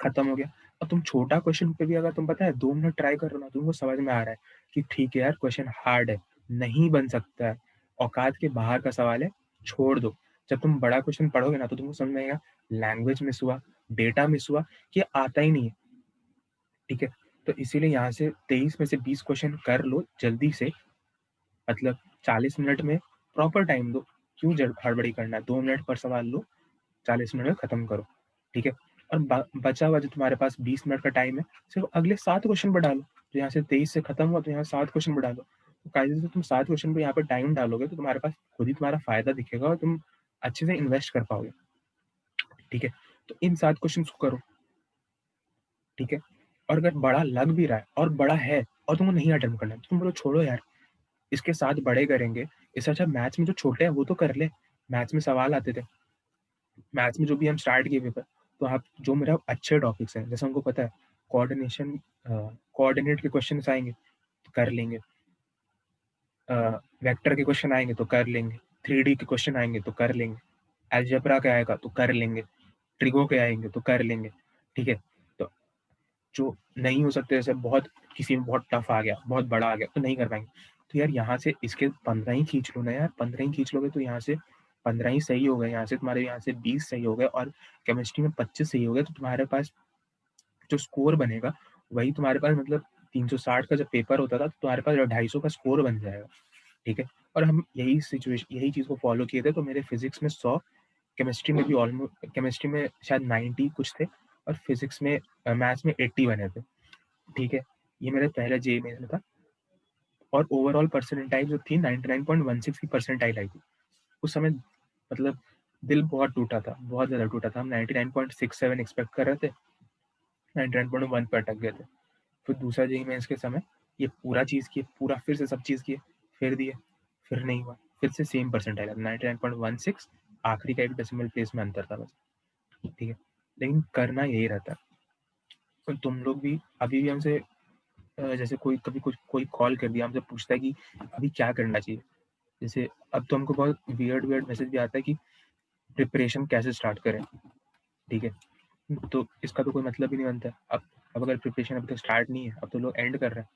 खत्म हो गया। और तुम छोटा क्वेश्चन पे भी अगर तुम पता है 2 मिनट ट्राई कर रहे हो ना, तुमको समझ में आ रहा है कि ठीक है यार क्वेश्चन हार्ड है, नहीं बन सकता है, औकात के बाहर का सवाल है, छोड़ दो। जब तुम बड़ा क्वेश्चन पढ़ोगे ना तो तुमको समझ में आएगा लैंग्वेज मिस हुआ, डेटा मिस हुआ, कि आता ही नहीं है, ठीक है। तो इसीलिए यहाँ से 23 में से 20 क्वेश्चन कर लो जल्दी से, मतलब 40 मिनट में प्रॉपर टाइम दो, क्यों हड़बड़ी करना है, 2 मिनट पर सवाल लो, 40 मिनट में खत्म करो, ठीक है। और बचा हुआ जो तुम्हारे पास 20 मिनट का टाइम है, सिर्फ अगले 7 क्वेश्चन पर डालो, तो यहाँ से 23 से खत्म हुआ तो यहाँ 7 क्वेश्चन पर डालो, तो कायदे से तुम 7 क्वेश्चन पर यहाँ पर टाइम डालोगे तो तुम्हारे पास खुद ही तुम्हारा फायदा दिखेगा और तुम अच्छे से इन्वेस्ट कर पाओगे, ठीक है। तो इन 7 क्वेश्चन को करो, ठीक है। और अगर बड़ा लग भी रहा है और बड़ा है और तुमको नहीं अटेम्प्ट करना है, तो तुम बोलो छोड़ो यार, इसके साथ बड़े करेंगे, इससे अच्छा मैथ्स में जो छोटे हैं वो तो कर ले। मैथ्स में सवाल आते थे, मैथ्स में जो भी हम स्टार्ट किए पेपर, तो आप जो मेरा अच्छे टॉपिक्स हैं, जैसे हमको पता है कोऑर्डिनेशन, कोऑर्डिनेट के क्वेश्चन आएंगे तो कर लेंगे, वेक्टर के क्वेश्चन आएंगे तो कर लेंगे, 3D के क्वेश्चन आएंगे तो कर लेंगे, अलजेब्रा के आएगा तो कर लेंगे, ट्रिगो के आएंगे तो कर लेंगे, ठीक है। तो जो नहीं हो सकते, जैसे बहुत किसी में बहुत टफ आ गया, बहुत बड़ा आ गया, तो नहीं कर पाएंगे, तो यार यहाँ से इसके 15 ही खींच लो ना यार, 15 ही खींच लोगे तो यहाँ से 15 ही सही हो गए, यहाँ से तुम्हारे यहाँ से 20 सही हो गए और केमिस्ट्री में 25 सही हो गए, तो तुम्हारे पास जो स्कोर बनेगा वही तुम्हारे पास, मतलब 360 का जब पेपर होता था तो तुम्हारे पास 250 का स्कोर बन जाएगा, ठीक है। और हम यही चीज़ को फॉलो किए थे, तो मेरे फिजिक्स में 100, केमिस्ट्री में भी ऑलमोस्ट, केमिस्ट्री में शायद 90 कुछ थे और फिजिक्स में मैथ्स में 80 बने थे, ठीक है। ये मेरे पहले जेईई मेंस में था और ओवरऑल परसेंटाइल जो थी 99.16 की परसेंटाइल आई थी उस समय, मतलब दिल बहुत टूटा था, बहुत ज़्यादा टूटा था। हम 99.67 एक्सपेक्ट कर रहे थे, 99.1 पे अटक गए थे। फिर दूसरा जेईई मेंस के समय ये पूरा चीज़ किए, पूरा फिर से सब चीज़ किए, फिर दिए, फिर नहीं हुआ, फिर से सेम परसेंटाइल 99.16, आखिरी का एक डेसिमल प्लेस में अंतर था बस, ठीक है। लेकिन करना यही रहता है। तो तुम लोग भी अभी भी हमसे जैसे कोई कभी कुछ कोई कॉल कर दिया, हमसे पूछता है कि अभी क्या करना चाहिए, जैसे अब तो हमको बहुत वियर्ड वियर्ड मैसेज भी आता है कि प्रिपरेशन कैसे स्टार्ट करें, ठीक है। तो इसका तो कोई मतलब ही नहीं बनता है। अब अगर प्रिपरेशन अभी तक स्टार्ट नहीं है, अब तो लोग एंड कर रहे हैं,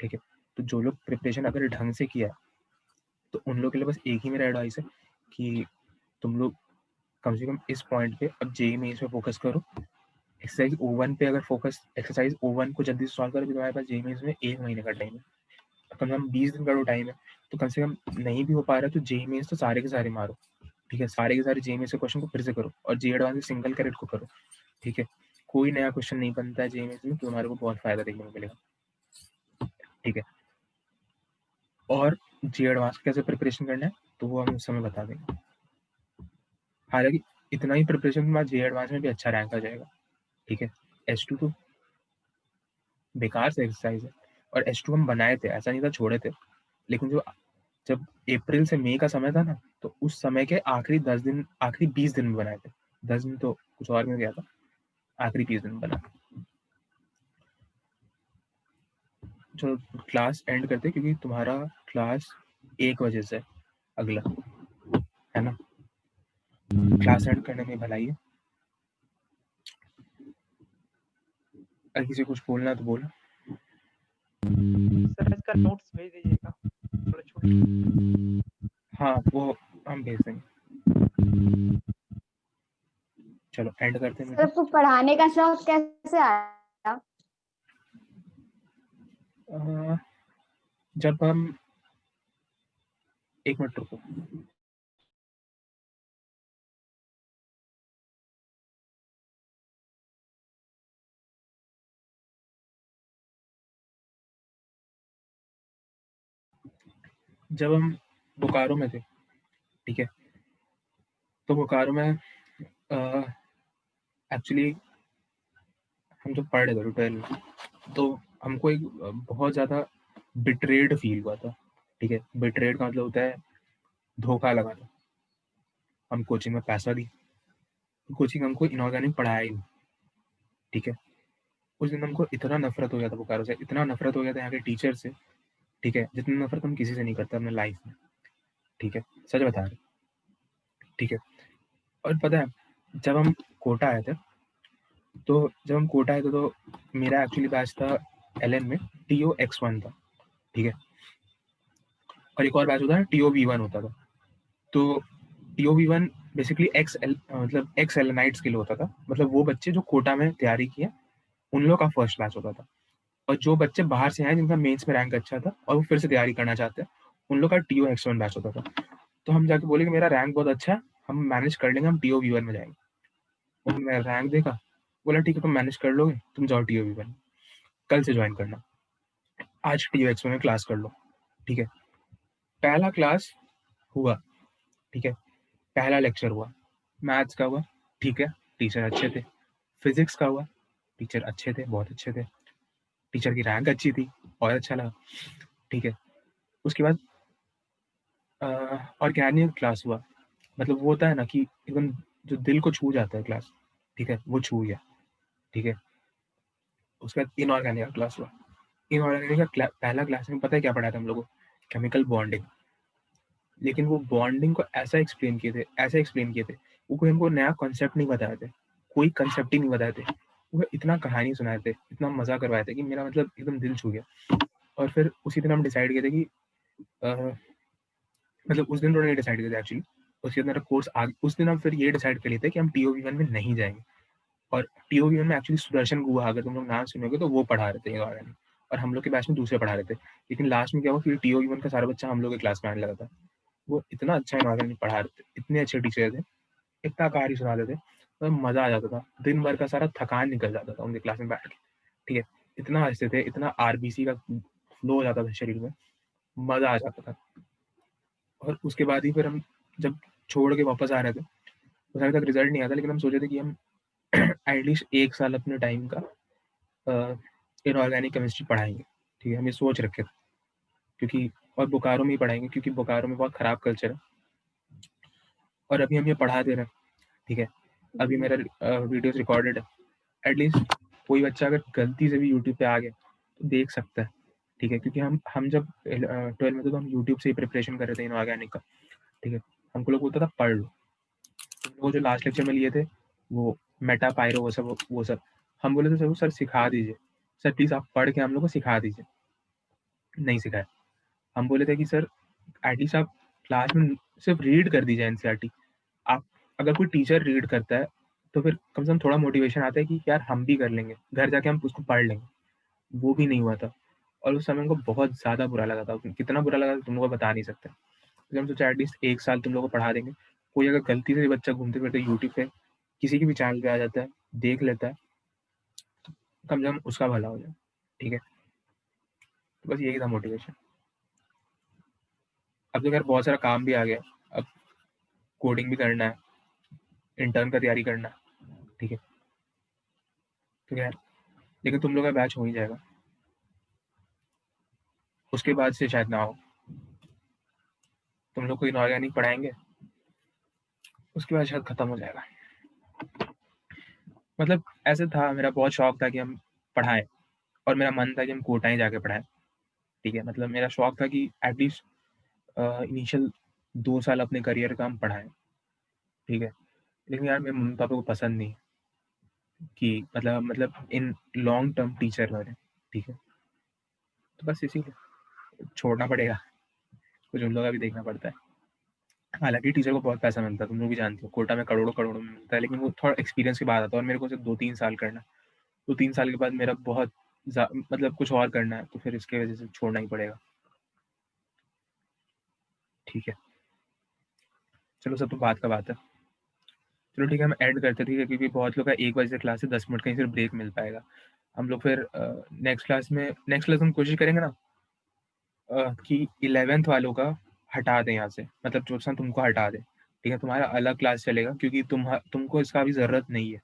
ठीक है। तो जो लोग प्रिपरेशन अगर ढंग से किया है तो उन लोगों के लिए बस एक ही मेरा एडवाइस है कि तुम लोग कम से कम इस पॉइंट पे अब जेईई मेंस पे फोकस करो। एक्सरसाइज O1 पे अगर फोकस, एक्सरसाइज O1 को जल्दी से सॉल्व करो, तुम्हारे पास जेईई मेंस में 1 महीने का टाइम है, कम से कम 20 दिन का तो टाइम है, तो कम से कम नहीं भी हो पा रहा है तो जेईई मेंस तो सारे के सारे मारो, ठीक है। सारे के सारे जेईई मेंस के क्वेश्चन को फिर से करो और जेईई एडवांस सिंगल कैरेट को करो, ठीक है। कोई नया क्वेश्चन नहीं बनता है जेईई मेंस में, तो तुम्हारे को बहुत फायदा देखने को मिलेगा। ठीक है। और जे एडवांस कैसे प्रिपरेशन करना है तो वो हम उस समय बता देंगे। हालांकि इतना ही प्रिपरेशन के बाद जे एडवांस में भी अच्छा रैंक आ जाएगा। ठीक है। H2 तो बेकार से एक्सरसाइज है, और H2 हम बनाए थे, ऐसा नहीं था छोड़े थे, लेकिन जब अप्रैल से मई का समय था ना, तो उस समय के आखिरी 20 दिन में बनाए थे। 10 दिन तो कुछ और में गया था, आखिरी 20 दिन में बना। चलो क्लास एंड करते, क्योंकि तुम्हारा क्लास 1 बजे से अगला है ना। क्लास एंड करने में भलाई है। अगर किसी को कुछ बोलना है तो बोलो। सर इसका नोट्स भेज दीजिएगा थोड़ा छोटा। हाँ, वो हम भेज देंगे। चलो एंड करते हैं सर मीटिंग। आपको पढ़ाने का शौक कैसे आया? जब हम 1 मिनट रुको। जब हम बोकारो में थे, ठीक है, तो बोकारो में एक्चुअली हम जब पढ़ रहे थे 12 में, तो हमको एक बहुत ज़्यादा बिट्रेड फील हुआ था। ठीक है, बिट्रेड का मतलब होता है धोखा लगाना। हम कोचिंग में पैसा दी, कोचिंग हमको इनऑर्गेनिक पढ़ाया ही नहीं। ठीक है, उस दिन हमको इतना नफरत हो गया था बोकारो से, इतना नफरत हो गया था यहाँ के टीचर से। ठीक है, जितनी नफरत हम किसी से नहीं करते अपने लाइफ में। ठीक है, सच बता रहे। ठीक है, और पता है जब हम कोटा आए थे, तो मेरा एक्चुअली बैच था LN में TOX1 था। ठीक है, और एक और बैच होता है TOV1 होता था। तो TOV1 बेसिकली मतलब एक्स एलेनाइट्स के लिए होता था, मतलब वो बच्चे जो कोटा में तैयारी किए उन लोगों का फर्स्ट बैच होता था। और जो बच्चे बाहर से आए जिनका मेंस में रैंक अच्छा था और वो फिर से तैयारी करना चाहते हैं, उन लोग का TOX1 बैच होता था। तो हम जाके बोले कि मेरा रैंक बहुत अच्छा है, हम मैनेज कर लेंगे, हम TOV1 में जाएंगे। उन्होंने मेरा रैंक देखा, बोला ठीक है तुम मैनेज कर लोगे, तुम जाओ TOV1, कल से ज्वाइन करना, आज TOX1 में क्लास कर लो। ठीक है, पहला क्लास हुआ। ठीक है, पहला लेक्चर हुआ, मैथ्स का हुआ। ठीक है, टीचर अच्छे थे। फिजिक्स का हुआ, टीचर अच्छे थे, बहुत अच्छे थे। टीचर की रैंक अच्छी थी, और अच्छा लगा। ठीक है, उसके बाद ऑर्गेनिक क्लास हुआ, मतलब वो होता है ना कि एकदम जो दिल को छू जाता है क्लास। ठीक है, वो छू गया। ठीक है, उसके बाद इनऑर्गेनिक का क्लास हुआ। इनऑर्गेनिक का पहला क्लास में पता है क्या पढ़ाया था हम लोगों को? Chemical bonding. लेकिन वो बॉन्डिंग को ऐसा एक्सप्लेन किए थे, वो कोई हमको नया कॉन्सेप्ट नहीं बताए थे, कोई कंसेप्ट ही नहीं बताए थे। वो इतना कहानी सुनाए थे, इतना मजा करवाए थे कि मेरा मतलब एकदम दिल छू गया। और फिर उसी दिन हम डिसाइड किए थे कि मतलब उस दिन तो नहीं डिसाइड किया था एक्चुअली, उसके अंदर कोर्स आगे उस दिन हम फिर ये डिसाइड कर लिए थे कि हम TOV1 में नहीं जाएंगे। और TOV1 में एक्चुअली सुदर्शन गुहा, अगर तुम लोग नाम सुनोगे तो वो पढ़ा रहे थे ये वाला, और हम लोग के बैच में दूसरे पढ़ा रहे थे। लेकिन लास्ट में क्या हुआ कि TOV1 का सारा बच्चा हम लोग के क्लास में आने लगा था। वो इतना अच्छा इन्वायरमेंट पढ़ा रहे थे, इतने अच्छे टीचर थे, इतना कहानी सुनाते थे, तो मजा आ जाता था। दिन भर का सारा थकान निकल जाता था उनके क्लास में बैठ के। ठीक है, इतना हंसते थे, इतना RBC का फ्लो हो जाता था शरीर में, मजा आ जाता था। और उसके बाद ही फिर हम जब छोड़ के वापस आ रहे थे, उस अभी तक रिजल्ट नहीं आता, लेकिन हम सोचे थे कि हम एटलीस्ट 1 साल अपने टाइम का इनऑर्गेनिक केमिस्ट्री पढ़ाएंगे। ठीक है, हम ये सोच रखे थे, क्योंकि और बोकारो में ही पढ़ाएंगे, क्योंकि बोकारो में बहुत खराब कल्चर है, और अभी हम ये पढ़ा दे रहे हैं। ठीक है, अभी मेरा वीडियोस रिकॉर्डेड है, एटलीस्ट कोई बच्चा अगर गलती से भी यूट्यूब पे आ गया तो देख सकता है। ठीक है, क्योंकि हम जब 12 में थे तो हम यूट्यूब से ही प्रिपरेशन कर रहे थे इनऑर्गेनिक का। ठीक है, हमको लोग बोलता था पढ़ लो। वो जो लास्ट लेक्चर में लिए थे वो मेटा पायरो, वो सब हम बोले थे सर, सर सिखा दीजिए, सर प्लीज आप पढ़ के हम लोग को सिखा दीजिए। नहीं सिखाया। हम बोले थे कि सर एटलीस्ट आप क्लास में सिर्फ रीड कर दीजिए NCERT। आप अगर कोई टीचर रीड करता है तो फिर कम से कम थोड़ा मोटिवेशन आता है कि यार हम भी कर लेंगे, घर जाके हम उसको पढ़ लेंगे। वो भी नहीं हुआ था, और उस समय उनको बहुत ज़्यादा बुरा लगा था। कितना बुरा लगा था तुम लोगों को बता नहीं सकते। तो हम सोचा एटलीस्ट 1 साल तुम लोगों को पढ़ा देंगे। कोई अगर गलती से भी बच्चा घूमते फिरते यूट्यूब पे किसी के भी चैनल पे आ जाता है, देख लेता है, कम से कम उसका भला हो जाए। ठीक है, तो बस यही था मोटिवेशन। अब तो खैर बहुत सारा काम भी आ गया, अब कोडिंग भी करना है, इंटर्न का तैयारी करना है, ठीक है। तो खैर लेकिन तुम लोग का बैच हो ही जाएगा, उसके बाद से शायद ना हो। तुम लोग को इनऑर्गेनिक पढ़ाएंगे, उसके बाद शायद खत्म हो जाएगा। मतलब ऐसे था, मेरा बहुत शौक था कि हम पढ़ाएं, और मेरा मन था कि हम कोटा ही जाके पढ़ाएं, ठीक है। मतलब मेरा शौक था कि एटलीस्ट इनिशियल 2 साल अपने करियर का हम पढ़ाएं, ठीक है। लेकिन यार मेरे मम्मी पापा को पसंद नहीं कि मतलब इन लॉन्ग टर्म टीचर बने, ठीक है। तो बस इसीलिए छोड़ना पड़ेगा, कुछ उन लोग का भी देखना पड़ता है। हालांकि टीचर को बहुत पैसा मिलता है, तुम लोग भी जानते हो, कोटा में करोड़ों करोड़ों में मिलता है, लेकिन वो थोड़ा एक्सपीरियंस के बाद आता है, और मेरे को सिर्फ 2-3 साल करना है। तो 3 साल के बाद मेरा बहुत मतलब कुछ और करना है, तो फिर इसके वजह से छोड़ना ही पड़ेगा, ठीक है। चलो सब तो बात का बात है। चलो ठीक है, हम ऐड करते हैं, ठीक है, क्योंकि बहुत लोग का 1 बजे से क्लास है, 10 मिनट का ही सिर्फ ब्रेक मिल पाएगा। हम लोग फिर नेक्स्ट क्लास हम कोशिश करेंगे ना कि 11th वालों का हटा दें यहाँ से, मतलब जो तुमको हटा दें, ठीक है। तुम्हारा अलग क्लास चलेगा, क्योंकि तुमको इसका अभी ज़रूरत नहीं है,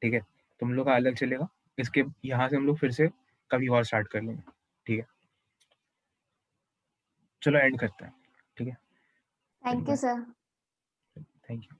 ठीक है। तुम लोग का अलग चलेगा, इसके यहाँ से हम लोग फिर से कभी और स्टार्ट कर लेंगे, ठीक है। चलो एंड करते हैं, ठीक है। Thank you sir. Thank you.